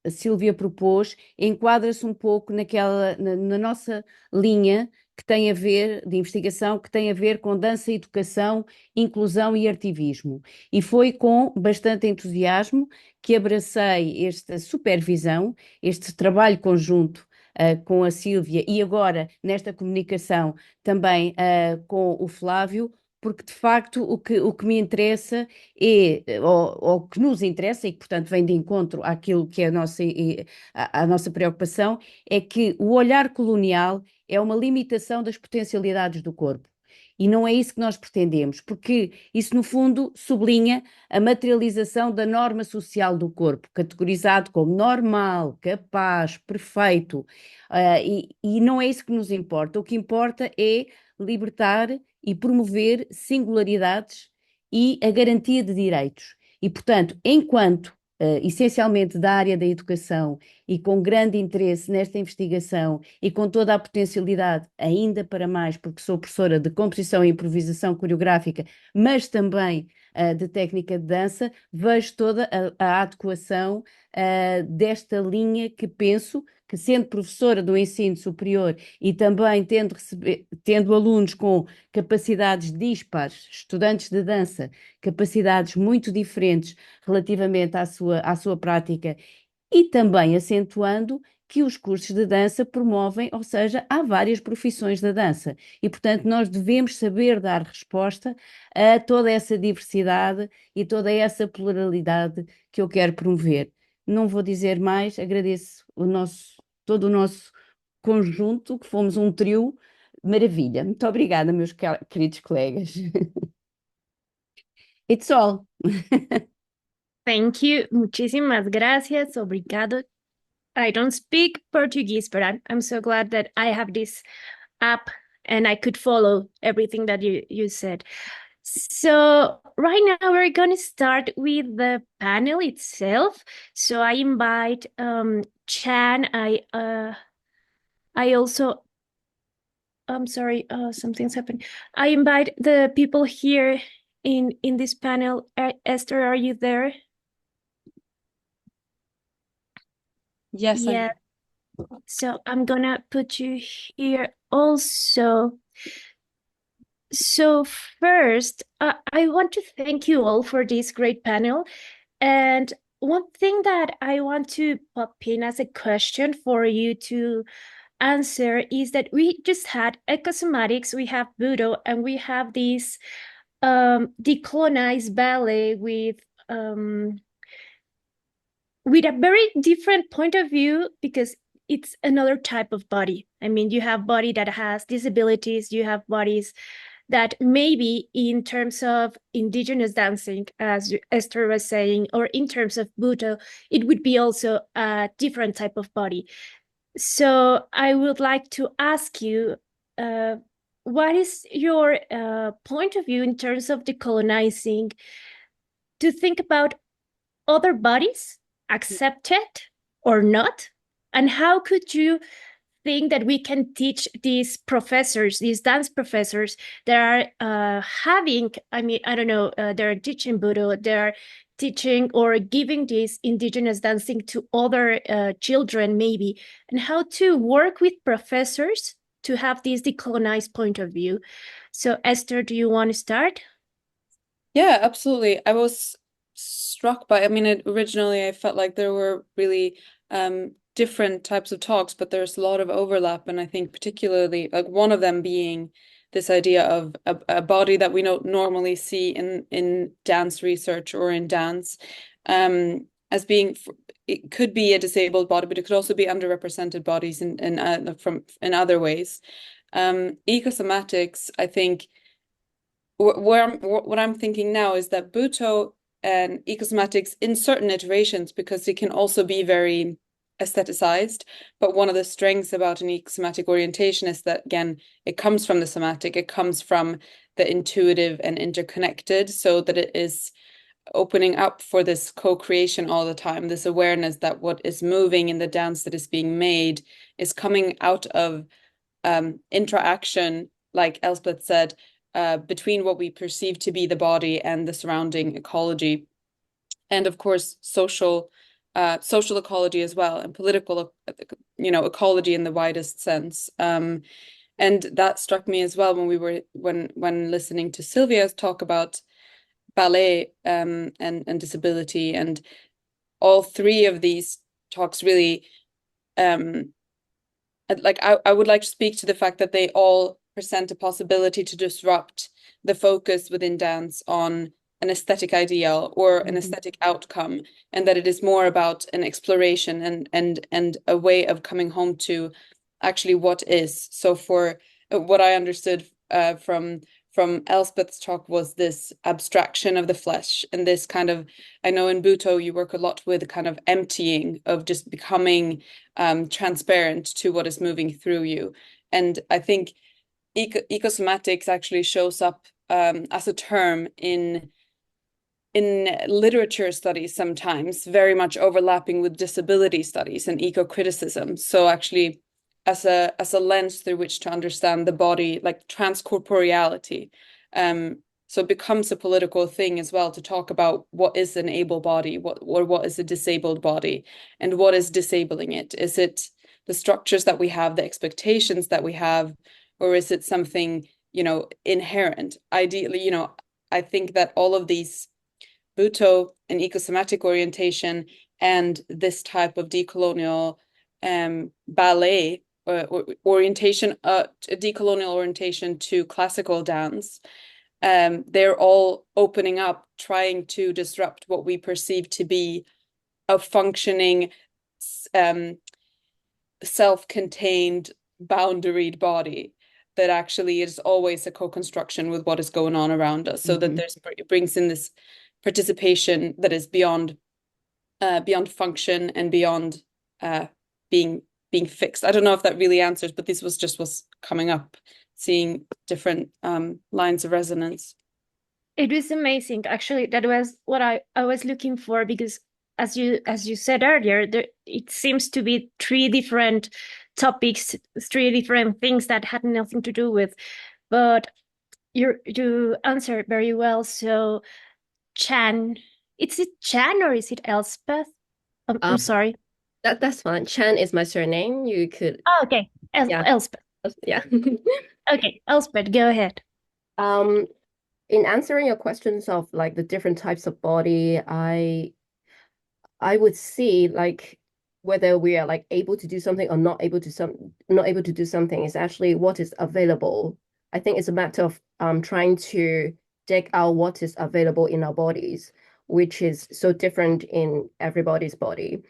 a Silvia propôs enquadra-se um pouco na nossa linha que tem a ver, de investigação, que tem a ver com dança, educação, inclusão e artivismo. E foi com bastante entusiasmo que abracei esta supervisão, este trabalho conjunto com a Silvia e agora nesta comunicação também com o Flávio, porque de facto o que me interessa ou o que nos interessa, e que portanto vem de encontro àquilo que é a nossa preocupação, é que o olhar colonial é uma limitação das potencialidades do corpo. E não é isso que nós pretendemos, porque isso, no fundo, sublinha a materialização da norma social do corpo, categorizado como normal, capaz, perfeito. E não é isso que nos importa. O que importa é libertar e promover singularidades e a garantia de direitos. E, portanto, enquanto essencialmente da área da educação e com grande interesse nesta investigação e com toda a potencialidade, ainda para mais, porque sou professora de composição e improvisação coreográfica, mas também de técnica de dança, vejo toda a adequação desta linha que penso que, sendo professora do ensino superior e também tendo alunos com capacidades dispares, estudantes de dança, capacidades muito diferentes relativamente à sua prática, e também acentuando que os cursos de dança promovem, ou seja, há várias profissões da dança e, portanto, nós devemos saber dar resposta a toda essa diversidade e toda essa pluralidade que eu quero promover. Não vou dizer mais, agradeço todo o nosso conjunto, que fomos um trio maravilha. Muito obrigada, meus queridos colegas. It's all. Thank you. Muchísimas gracias. Obrigado. I don't speak Portuguese, but I'm so glad that I have this app and I could follow everything that you said. So right now we're going to start with the panel itself. So I invite Chan. I also, I'm sorry, something's happened. I invite the people here in this panel. Esther, are you there? Yes, Yeah. So I'm gonna put you here also. So first, I want to thank you all for this great panel. And one thing that I want to pop in as a question for you to answer is that we just had Ecosomatics, we have Butoh, and we have this decolonized ballet with a very different point of view, because it's another type of body. I mean, you have body that has disabilities, you have bodies that maybe in terms of indigenous dancing, as Esther was saying, or in terms of Butoh, it would be also a different type of body. So I would like to ask you, what is your point of view in terms of decolonizing, to think about other bodies, accepted or not? And how could you think that we can teach these professors, these dance professors that are having, I mean, I don't know, they're teaching Butoh, they're teaching or giving this indigenous dancing to other children maybe, and how to work with professors to have this decolonized point of view. So Esther, do you want to start? Yeah, absolutely. I was struck by, I mean, originally I felt like there were really different types of talks, but there's a lot of overlap. And I think particularly like one of them being this idea of a body that we don't normally see in dance research or in dance as being, it could be a disabled body, but it could also be underrepresented bodies in other ways. Ecosomatics, I think, what I'm thinking now is that Butoh and Ecosomatics in certain iterations, because it can also be very aestheticized, but one of the strengths about an ecosomatic orientation is that, again, it comes from the somatic, it comes from the intuitive and interconnected, so that it is opening up for this co-creation all the time, this awareness that what is moving in the dance that is being made is coming out of interaction, like Elspeth said, between what we perceive to be the body and the surrounding ecology, and of course social ecology as well, and political, ecology in the widest sense. And that struck me as well when listening to Silvia's talk about ballet and disability, and all three of these talks really, I would like to speak to the fact that they all present a possibility to disrupt the focus within dance on an aesthetic ideal or an aesthetic outcome, and that it is more about an exploration and a way of coming home to actually what is. So for what I understood from Elspeth's talk was this abstraction of the flesh and this kind of, I know in Butoh you work a lot with kind of emptying, of just becoming transparent to what is moving through you. And I think ecosomatics actually shows up as a term in literature studies sometimes, very much overlapping with disability studies and eco-criticism. So actually as a lens through which to understand the body, like transcorporeality. So it becomes a political thing as well to talk about what is an able body, what is a disabled body, and what is disabling it. Is it the structures that we have, the expectations that we have, or is it something, inherent? Ideally, I think that all of these Butoh and ecosomatic orientation and this type of decolonial ballet orientation, decolonial orientation to classical dance, they're all opening up, trying to disrupt what we perceive to be a functioning, self-contained, boundaried body that actually is always a co-construction with what is going on around us. So that it brings in this participation that is beyond function and beyond being fixed. I don't know if that really answers, but this was just what's coming up, seeing different lines of resonance. It was amazing. Actually, that was what I was looking for, because as you said earlier, it seems to be three different topics, three different things that had nothing to do with, but you answered very well. So Chan, is it Chan or is it Elspeth? I'm sorry. That's fine. Chan is my surname. You could. Oh, okay. Elspeth. Yeah. Okay, Elspeth, go ahead. In answering your questions of like the different types of body, I would see like whether we are like able to do something or not able to do something is actually what is available. I think it's a matter of trying to dig out what is available in our bodies, which is so different in everybody's body.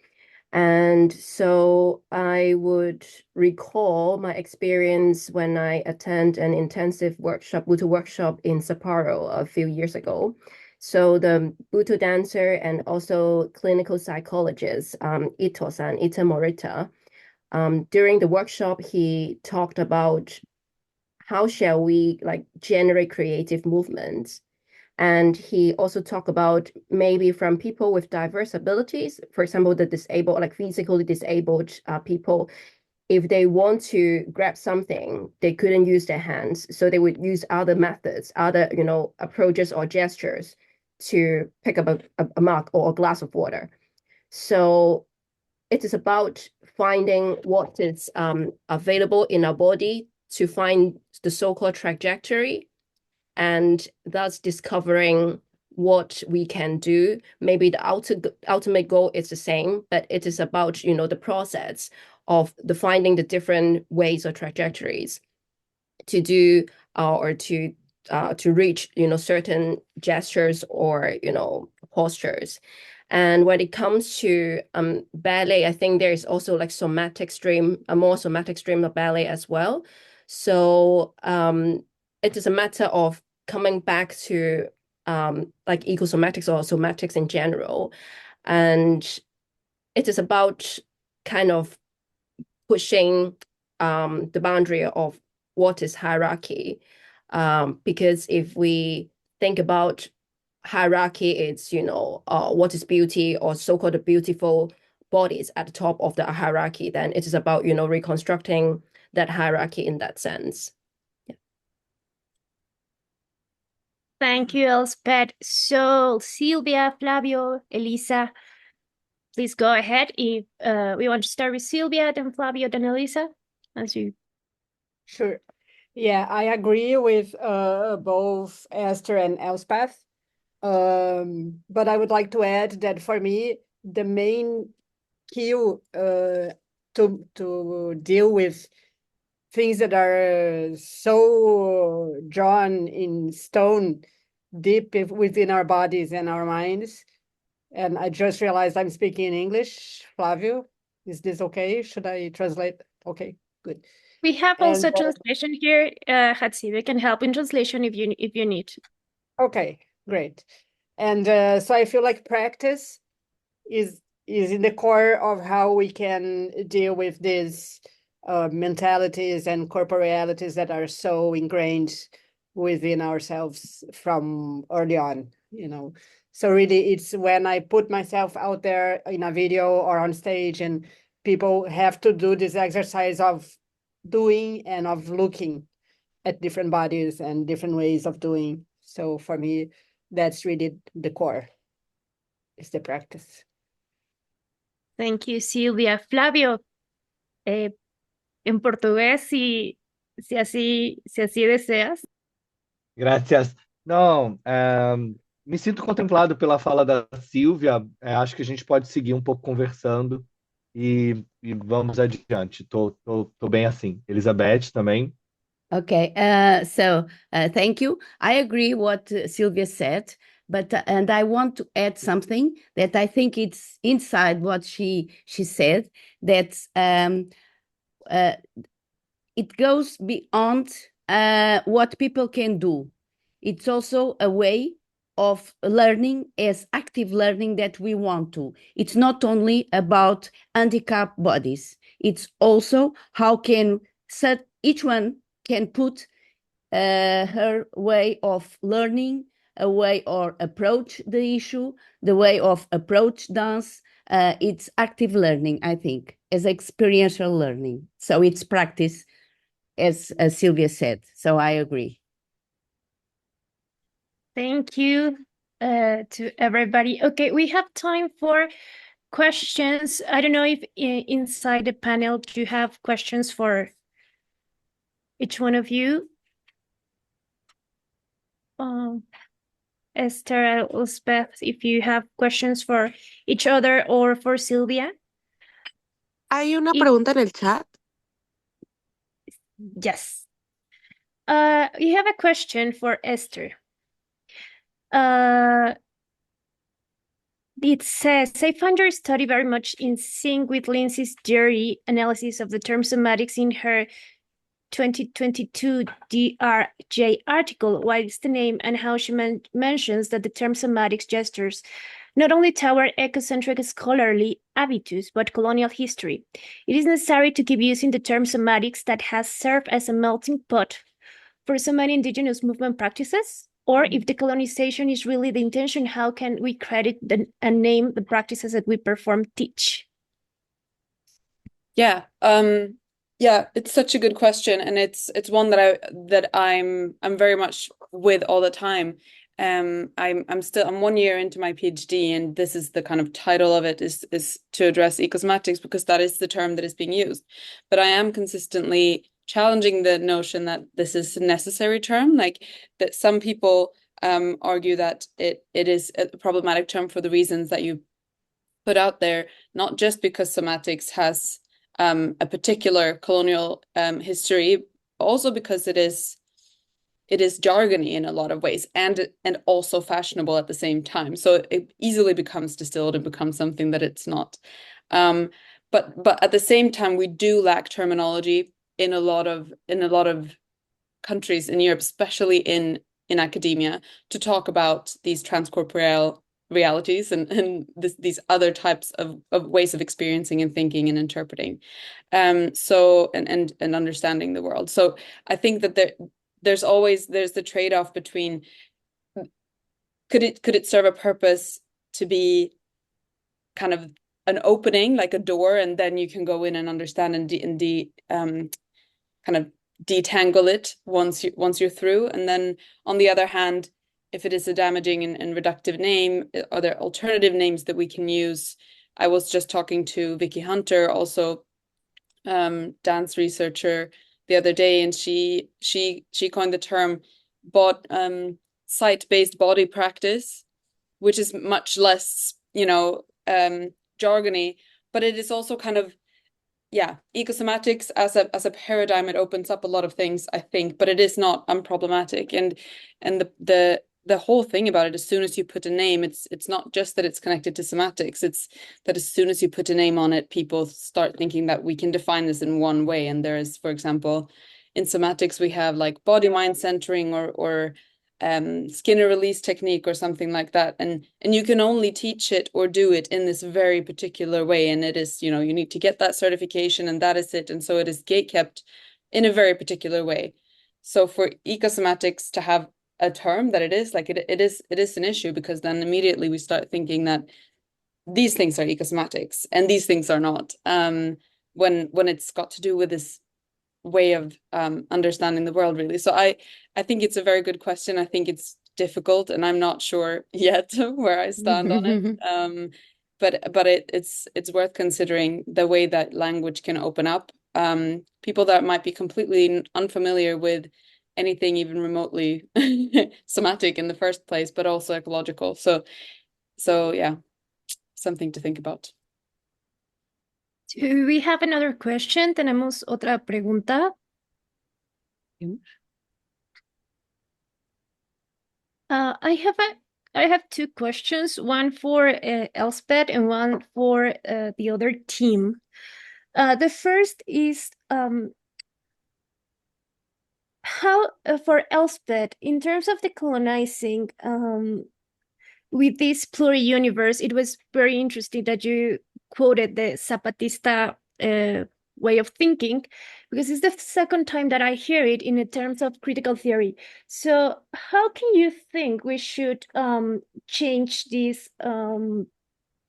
And so I would recall my experience when I attend an intensive workshop, Butoh workshop in Sapporo a few years ago. So the Butoh dancer and also clinical psychologist, Ito-san, Ita Morita, during the workshop, he talked about how shall we like generate creative movements. And he also talked about maybe from people with diverse abilities, for example, the disabled, like physically disabled people, if they want to grab something, they couldn't use their hands. So they would use other methods, other, approaches or gestures to pick up a mug or a glass of water. So it is about finding what is available in our body to find the so-called trajectory, and thus discovering what we can do. Maybe the ultimate goal is the same, but it is about, the process of finding the different ways or trajectories to do or to reach, certain gestures or, postures. And when it comes to ballet, I think there is also like a more somatic stream of ballet as well. So it is a matter of coming back to like ecosomatics or somatics in general. And it is about kind of pushing the boundary of what is hierarchy. Because if we think about hierarchy, it's, what is beauty or so-called beautiful bodies at the top of the hierarchy, then it is about, reconstructing that hierarchy in that sense. Thank you, Elspeth. So, Silvia, Flavio, Elisa, please go ahead. If we want to start with Silvia, then Flavio, then Elisa, as you. Sure. Yeah, I agree with both Esther and Elspeth. But I would like to add that for me, the main cue to deal with things that are so drawn in stone, deep within our bodies and our minds. And I just realized I'm speaking in English. Flavio, is this okay? Should I translate? Okay, good. We have And also translation here. Hatsi, we can help in translation if you need. okay, great. And so I feel like practice is in the core of how we can deal with these mentalities and corporealities that are so ingrained within ourselves from early on, you know. So really, it's when I put myself out there in a video or on stage, and people have to do this exercise of doing and of looking at different bodies and different ways of doing. So for me, that's really the core, is the practice. Thank you, Silvia. Flavio, en portugués, si así deseas. Graças. Não, me sinto contemplado pela fala da Silvia. Acho que a gente pode seguir um pouco conversando e vamos adiante. Tô bem assim. Elisabete também. Okay, thank you. I agree what Silvia said, but and I want to add something that I think it's inside what she said, that it goes beyond what people can do. It's also a way of learning as active learning that we want to. It's not only about handicapped bodies. It's also how can each one can put her way of learning, a way or approach the issue, the way of approach dance. It's active learning, I think, as experiential learning. So it's practice, as Silvia said. So I agree. Thank you to everybody. Okay, we have time for questions. I don't know if inside the panel you have questions for each one of you. Esther, Elspeth, if you have questions for each other or for Silvia. Hay una pregunta en el chat. Yes. You have a question for Esther. It says, I find your study very much in sync with Lindsay's theory analysis of the term somatics in her 2022 DRJ article, What is the Name, and how she mentions that the term somatics gestures not only toward ecocentric scholarly habitus, but colonial history. It is necessary to keep using the term somatics that has served as a melting pot for so many indigenous movement practices? Or if decolonization is really the intention, how can we credit and name the practices that we perform teach? Yeah, it's such a good question, and it's one that I'm very much with all the time. I'm 1 year into my PhD, and this is the kind of title of it is to address ecosomatics, because that is the term that is being used. But I am consistently challenging the notion that this is a necessary term, like that some people argue that it is a problematic term for the reasons that you put out there, not just because somatics has a particular colonial history, also because it is jargony in a lot of ways, and also fashionable at the same time. So it easily becomes distilled and becomes something that it's not. But at the same time, we do lack terminology in a lot of countries in Europe, especially in academia, to talk about these transcorporeal realities and these other types of ways of experiencing and thinking and interpreting, so and understanding the world. So I think that there's the trade-off between could it serve a purpose to be kind of an opening, like a door, and then you can go in and understand and kind of detangle it once you're through. And then on the other hand, if it is a damaging and reductive name, are there alternative names that we can use? I was just talking to Vicky Hunter, also dance researcher, the other day, and she coined the term site-based body practice, which is much less jargony, but it is also kind of yeah, ecosomatics as a paradigm, it opens up a lot of things, I think, but it is not unproblematic. And the whole thing about it, as soon as you put a name, it's not just that it's connected to somatics, it's that as soon as you put a name on it, people start thinking that we can define this in one way. And there is, for example, in somatics, we have like body-mind centering or Skinner release technique or something like that, and you can only teach it or do it in this very particular way, and it is, you need to get that certification, and that is it, and so it is gate kept in a very particular way. So for ecosomatics to have a term that it is like it is an issue, because then immediately we start thinking that these things are ecosomatics and these things are not, when it's got to do with this way of understanding the world, really. So I think it's a very good question. I think it's difficult, and I'm not sure yet where I stand on it. But it's worth considering the way that language can open up people that might be completely unfamiliar with anything even remotely somatic in the first place, but also ecological. So yeah, something to think about. Do we have another question? Tenemos otra pregunta. I have two questions, one for Elspeth and one for the other team. The first is how for Elspeth, in terms of decolonizing with this pluri-universe, it was very interesting that you quoted the Zapatista way of thinking, because it's the second time that I hear it in terms of critical theory. So how can you think we should change this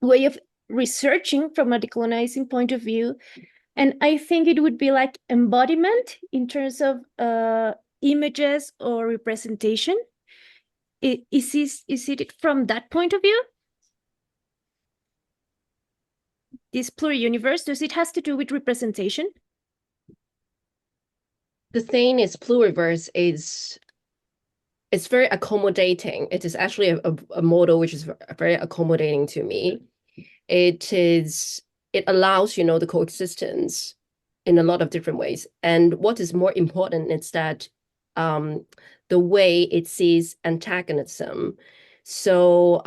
way of researching from a decolonizing point of view? And I think it would be like embodiment in terms of images or representation. Is it from that point of view? This pluri-universe, does it has to do with representation? The thing is, pluriverse it's very accommodating. It is actually a model which is very accommodating to me. It allows, the coexistence in a lot of different ways. And what is more important is that the way it sees antagonism. So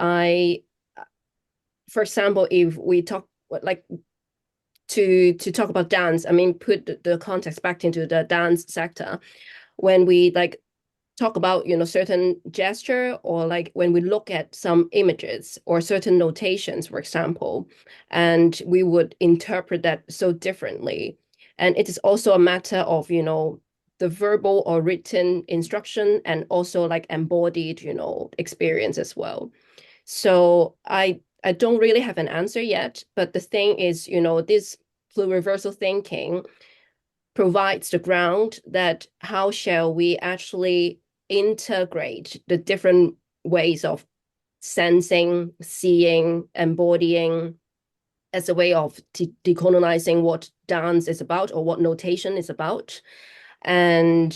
for example, if we talk like to talk about dance, I mean, put the context back into the dance sector, when we talk about certain gesture, or when we look at some images or certain notations, for example, and we would interpret that so differently. And it is also a matter of the verbal or written instruction, and also embodied experience as well. So I don't really have an answer yet, but the thing is, this pluriversal thinking provides the ground that how shall we actually integrate the different ways of sensing, seeing, embodying, as a way of decolonizing what dance is about or what notation is about. And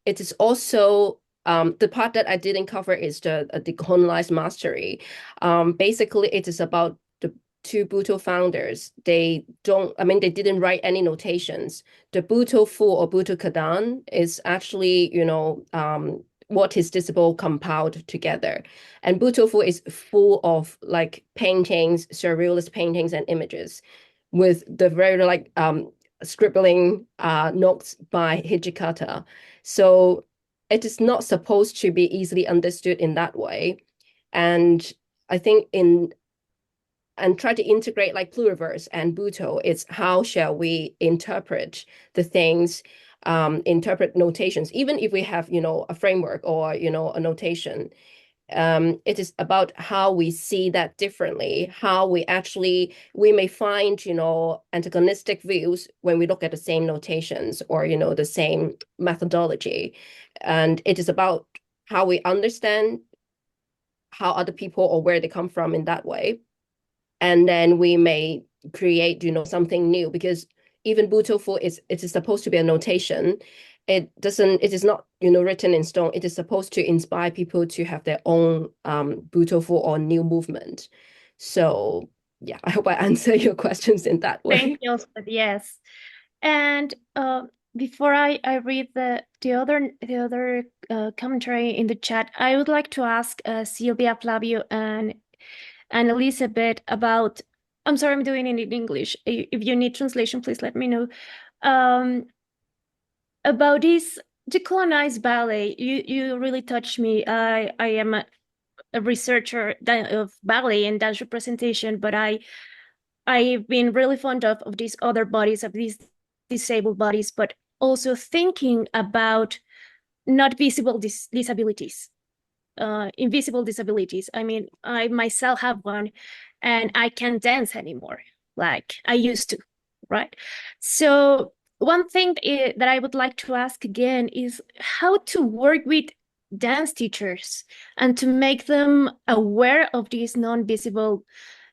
it is also the part that I didn't cover is the decolonized mastery. Basically, it is about the two Butoh founders. They didn't write any notations. The Butoh Fu or Butoh Kadan is actually, what is disciple compiled together. And Butoh Fu is full of paintings, surrealist paintings and images, with the very scribbling notes by Hijikata. So it is not supposed to be easily understood in that way. And I think try to integrate pluriverse and Butoh, it's how shall we interpret the things, interpret notations, even if we have, a framework or, a notation. It is about how we see that differently, how we may find, antagonistic views when we look at the same notations or, the same methodology. And it is about how we understand how other people or where they come from in that way. And then we may create, something new, because even Butoh Fu it is supposed to be a notation. It is not, written in stone. It is supposed to inspire people to have their own Butoh Fu or new movement. So yeah, I hope I answer your questions in that way. Thank you, Elspeth. Yes. And before I read the other commentary in the chat, I would like to ask Silvia, Flavio, and Elisabete about. I'm sorry, I'm doing it in English. If you need translation, please let me know. About this decolonized ballet, you really touched me. I am a researcher of ballet and dance representation, but I've been really fond of these other bodies, of these disabled bodies, but also thinking about not visible disabilities, invisible disabilities. I mean, I myself have one, and I can't dance anymore like I used to, right? So one thing that I would like to ask again is how to work with dance teachers and to make them aware of these non-visible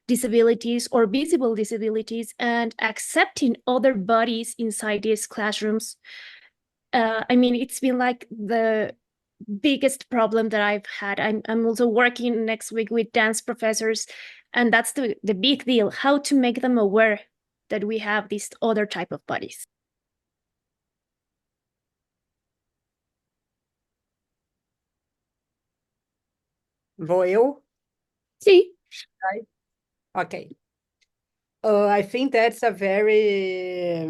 disabilities or visible disabilities and accepting other bodies inside these classrooms. I mean, it's been like the biggest problem that I've had. I'm also working next week with dance professors, and that's the big deal, how to make them aware that we have these other type of bodies. Vou eu? See, Okay. I think that's a very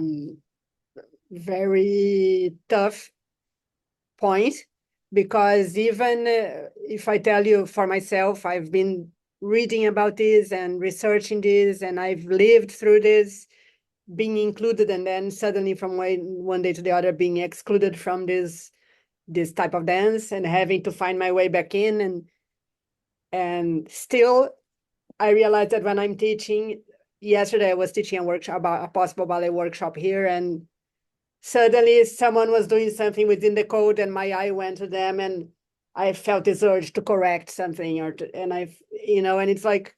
tough point, because even if I tell you for myself, I've been reading about this and researching this, and I've lived through this, being included, and then suddenly from one day to the other being excluded from this type of dance and having to find my way back in, and still I realized that when I'm teaching, yesterday I was teaching a workshop about a possible ballet workshop here, and suddenly someone was doing something within the code and my eye went to them and I felt this urge to correct something and it's like,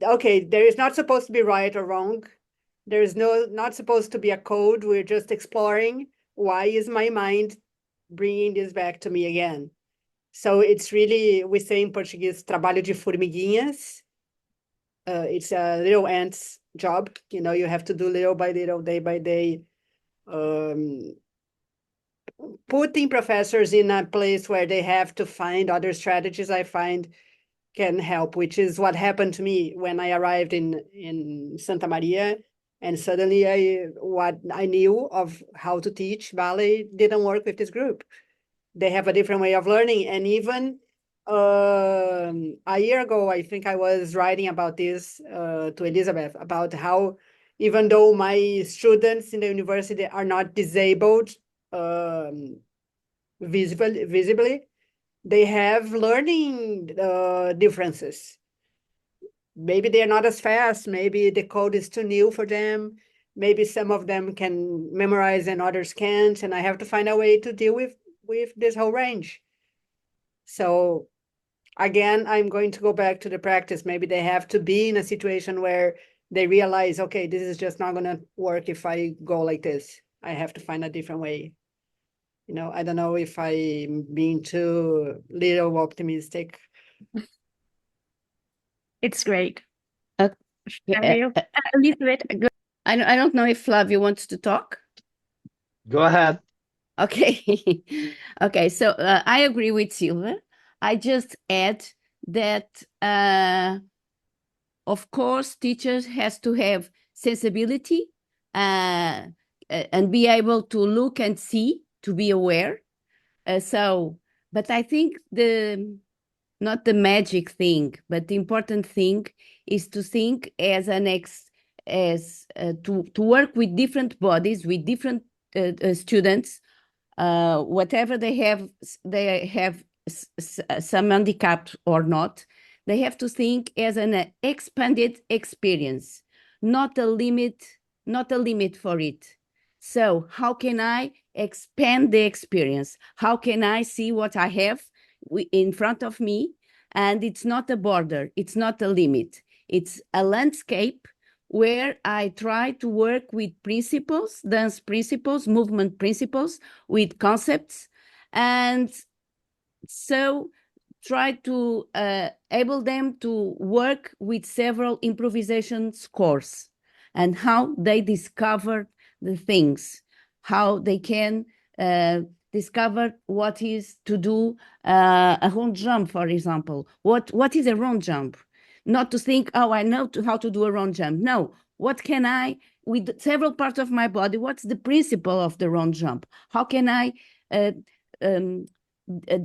okay, there is not supposed to be right or wrong. There is not supposed to be a code. We're just exploring why is my mind bringing this back to me again. So it's really, we say in Portuguese, trabalho de formiguinhas. It's a little ant's job. You have to do little by little, day by day. Putting professors in a place where they have to find other strategies, I find can help, which is what happened to me when I arrived in Santa Maria, and suddenly what I knew of how to teach ballet didn't work with this group. They have a different way of learning, and even a year ago, I think I was writing about this to Elisabete, about how even though my students in the university are not disabled visibly, they have learning differences. Maybe they're not as fast. Maybe the code is too new for them. Maybe some of them can memorize and others can't. And I have to find a way to deal with this whole range. So again, I'm going to go back to the practice. Maybe they have to be in a situation where they realize, okay, this is just not going to work if I go like this. I have to find a different way. I don't know if I'm being too little optimistic. It's great. Yeah, Elisabete, go. I don't know if Flavio wants to talk. Go ahead. Okay. Okay, so I agree with Silvia. I just add that, of course, teachers has to have sensibility and be able to look and see, to be aware. But I think not the magic thing, but the important thing is to think as to work with different bodies, with different students, whatever they have some handicap or not. They have to think as an expanded experience, not a limit for it. So how can I expand the experience? How can I see what I have in front of me? And it's not a border, it's not a limit. It's a landscape where I try to work with principles, dance principles, movement principles, with concepts. And so try to able them to work with several improvisation scores and how they discover the things, how they can discover what is to do a round jump, for example. What is a round jump? Not to think, oh, I know how to do a round jump. No, what can I, with several parts of my body, what's the principle of the round jump? How can I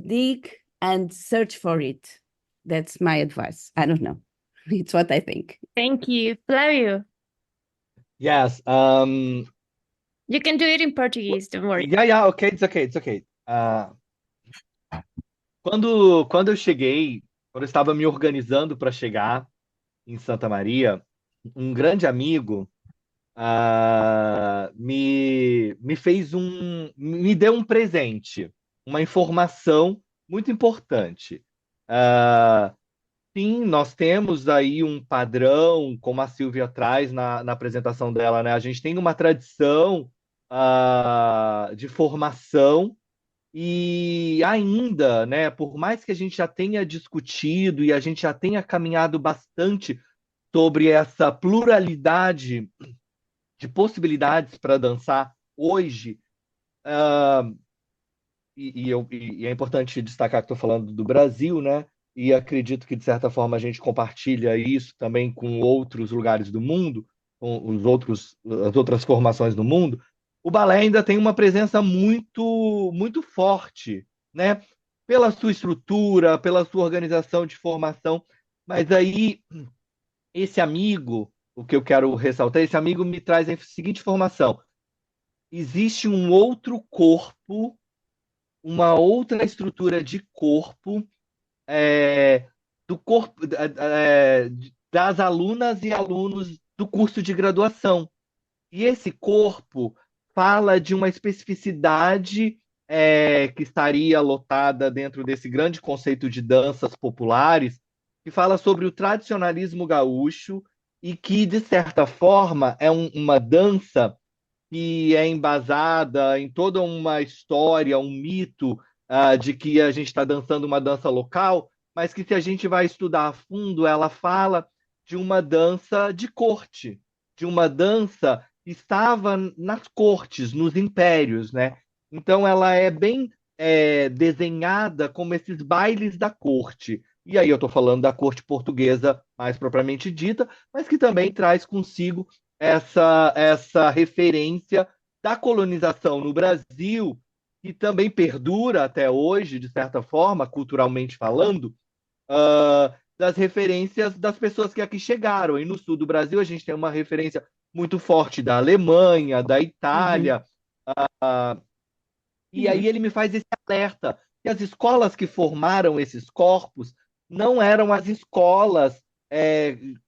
dig and search for it? That's my advice. I don't know. It's what I think. Thank you. Flavio, Yes. you can do it in Portuguese, don't worry. Yeah, okay, it's okay. Quando eu cheguei, quando eu estava me organizando para chegar em Santa Maria, um grande amigo me deu um presente, uma informação muito importante. Sim, nós temos aí um padrão, como a Silvia traz na apresentação dela, né? A gente tem uma tradição de formação e ainda, né, por mais que a gente já tenha discutido e a gente já tenha caminhado bastante sobre essa pluralidade de possibilidades para dançar hoje, e é importante destacar que estou falando do Brasil, né? E acredito que, de certa forma, a gente compartilha isso também com outros lugares do mundo, com as outras formações do mundo. O balé ainda tem uma presença muito, muito forte, né? Pela sua estrutura, pela sua organização de formação. Mas aí, esse amigo, o que eu quero ressaltar, esse amigo me traz a seguinte informação: existe um outro corpo, uma outra estrutura de corpo, do corpo das alunas e alunos do curso de graduação. E esse corpo fala de uma especificidade que estaria lotada dentro desse grande conceito de danças populares, que fala sobre o tradicionalismo gaúcho e que, de certa forma, é uma dança que é embasada em toda uma história, um mito de que a gente está dançando uma dança local, mas que, se a gente vai estudar a fundo, ela fala de uma dança de corte, de uma dança que estava nas cortes, nos impérios, né? Então, ela é bem desenhada como esses bailes da corte. E aí eu estou falando da corte portuguesa mais propriamente dita, mas que também traz consigo essa referência da colonização no Brasil, que também perdura até hoje, de certa forma, culturalmente falando, das referências das pessoas que aqui chegaram. E no sul do Brasil a gente tem uma referência muito forte da Alemanha, da Itália. E aí ele me faz esse alerta que as escolas que formaram esses corpos não eram as escolas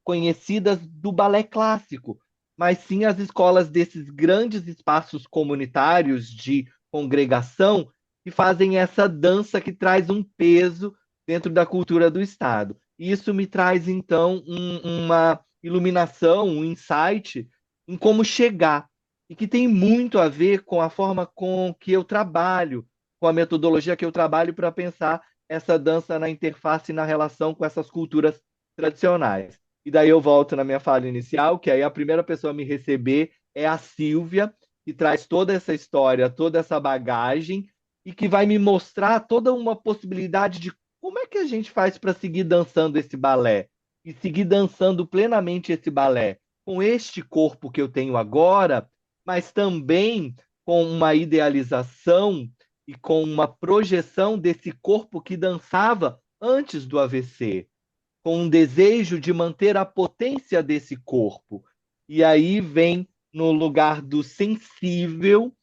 conhecidas do balé clássico, mas sim as escolas desses grandes espaços comunitários de congregação que fazem essa dança que traz um peso dentro da cultura do Estado. E isso me traz, então, uma iluminação, um insight em como chegar, e que tem muito a ver com a forma com que eu trabalho, com a metodologia que eu trabalho para pensar essa dança na interface e na relação com essas culturas tradicionais. E daí eu volto na minha fala inicial, que aí a primeira pessoa a me receber é a Silvia, que traz toda essa história, toda essa bagagem, e que vai me mostrar toda uma possibilidade de como é que a gente faz para seguir dançando esse balé, e seguir dançando plenamente esse balé, com este corpo que eu tenho agora, mas também com uma idealização e com uma projeção desse corpo que dançava antes do AVC, com um desejo de manter a potência desse corpo. E aí vem no lugar do sensível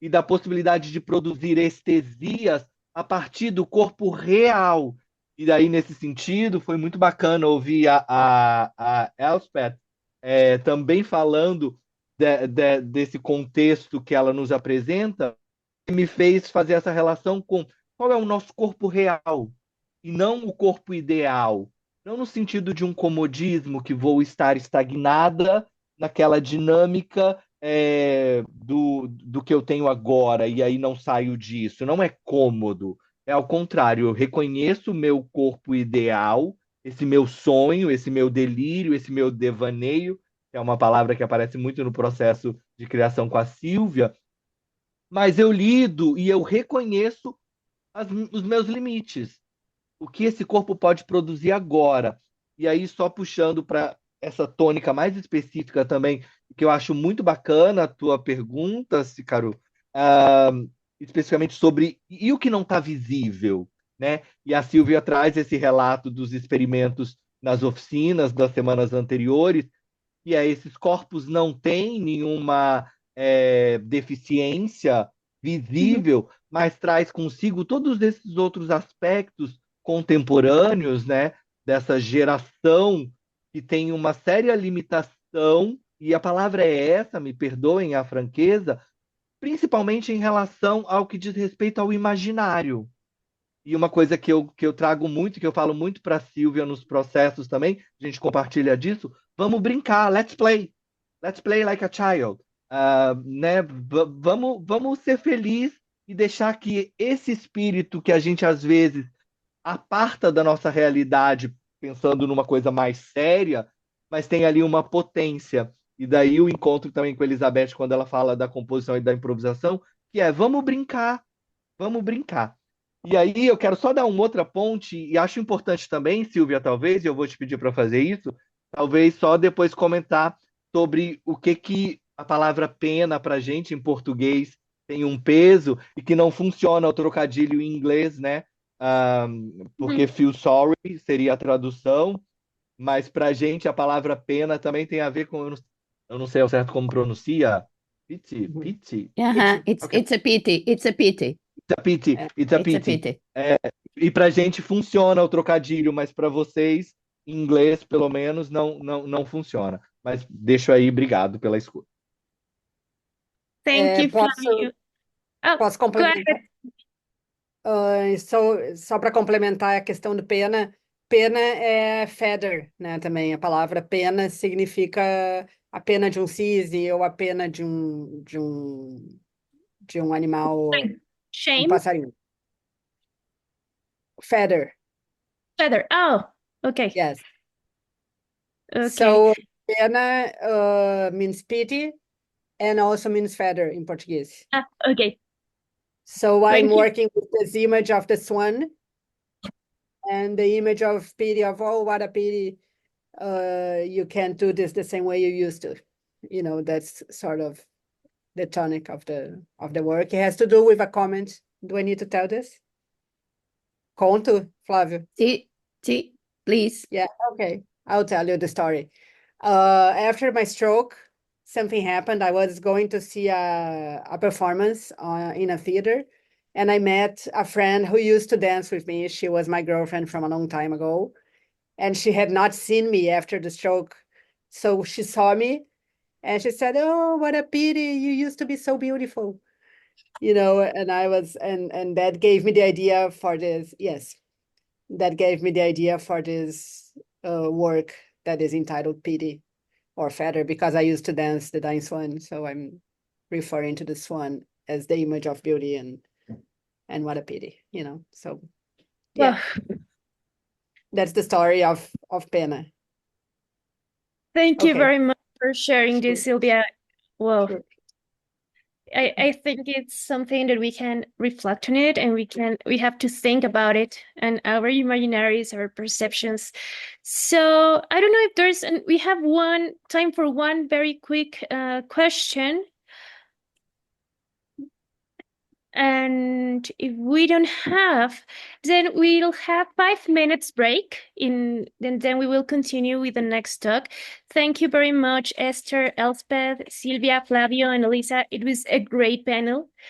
e da possibilidade de produzir estesias a partir do corpo real. E daí, nesse sentido, foi muito bacana ouvir a Elspeth também falando desse contexto que ela nos apresenta, que me fez fazer essa relação com qual é o nosso corpo real e não o corpo ideal. Não no sentido de um comodismo que vou estar estagnada naquela dinâmica do que eu tenho agora e aí não saio disso. Não é cômodo. é ao contrário, eu reconheço o meu corpo ideal, esse meu sonho, esse meu delírio, esse meu devaneio, que é uma palavra que aparece muito no processo de criação com a Silvia, mas eu lido e eu reconheço os meus limites, o que esse corpo pode produzir agora. E aí, só puxando para essa tônica mais específica também, que eu acho muito bacana a tua pergunta, Cícaro, ah, especificamente sobre e o que não está visível, né? E a Silvia traz esse relato dos experimentos nas oficinas das semanas anteriores, que é esses corpos não têm nenhuma deficiência visível, mas traz consigo todos esses outros aspectos contemporâneos, né, dessa geração que tem uma séria limitação, e a palavra é essa, me perdoem a franqueza, principalmente em relação ao que diz respeito ao imaginário. E uma coisa que eu trago muito, que eu falo muito para a Silvia nos processos também, a gente compartilha disso, vamos brincar, let's play like a child. Né? Vamos ser felizes e deixar que esse espírito que a gente às vezes aparta da nossa realidade, pensando numa coisa mais séria, mas tem ali uma potência. E daí o encontro também com a Elisabete, quando ela fala da composição e da improvisação, que é vamos brincar, vamos brincar. E aí eu quero só dar uma outra ponte, e acho importante também, Silvia, talvez, e eu vou te pedir para fazer isso, talvez só depois comentar sobre o que a palavra pena para a gente em português tem um peso e que não funciona o trocadilho em inglês, né? Porque feel sorry seria a tradução, mas para a gente a palavra pena também tem a ver com, eu não sei ao certo como pronuncia, pity, It's a pity. It's a pity. it's a pity, É, it's a It's a pity. pity. E para a gente funciona o trocadilho, mas para vocês, em inglês, pelo menos, não funciona. Mas deixo aí, obrigado pela escuta. Thank you, Flavio. Oh, posso go complementar? ahead. Só para complementar a questão do pena, pena é feather, né? Também a palavra pena significa a pena de um cisne ou a pena de um animal, um Shame, passarinho. Feather, feather. Oh, okay. yes. Okay. So pena means pity and also means feather in Portuguese. Okay. So I'm Thank you. working with this image of the swan and the image of pity of, oh, what a pity. You can't do this the same way you used to. That's sort of the tonic of the work. It has to do with a comment. Do I need to tell this? Conto, Flavio? See, please. Yeah, okay. I'll tell you the story. After my stroke, something happened. I was going to see a performance in a theater, and I met a friend who used to dance with me. She was my girlfriend from a long time ago, and she had not seen me after the stroke. So she saw me, and she said, "Oh, what a pity! You used to be so beautiful." And I was, and that gave me the idea for this. Yes, that gave me the idea for this work that is entitled Pity or Feather, because I used to dance the dying swan. So I'm referring to the swan as the image of beauty and what a pity, So yeah, that's the story of Pena. Thank you Okay. very much for sharing this, Silvia. Well, Sure. I think it's something that we can reflect on it, and we have to think about it and our imaginaries, our perceptions. So I don't know if we have time for one very quick question. And if we don't have, then we'll have 5 minutes break then we will continue with the next talk. Thank you very much, Esther, Elspeth, Silvia, Flavio, and Elisa. It was a great panel.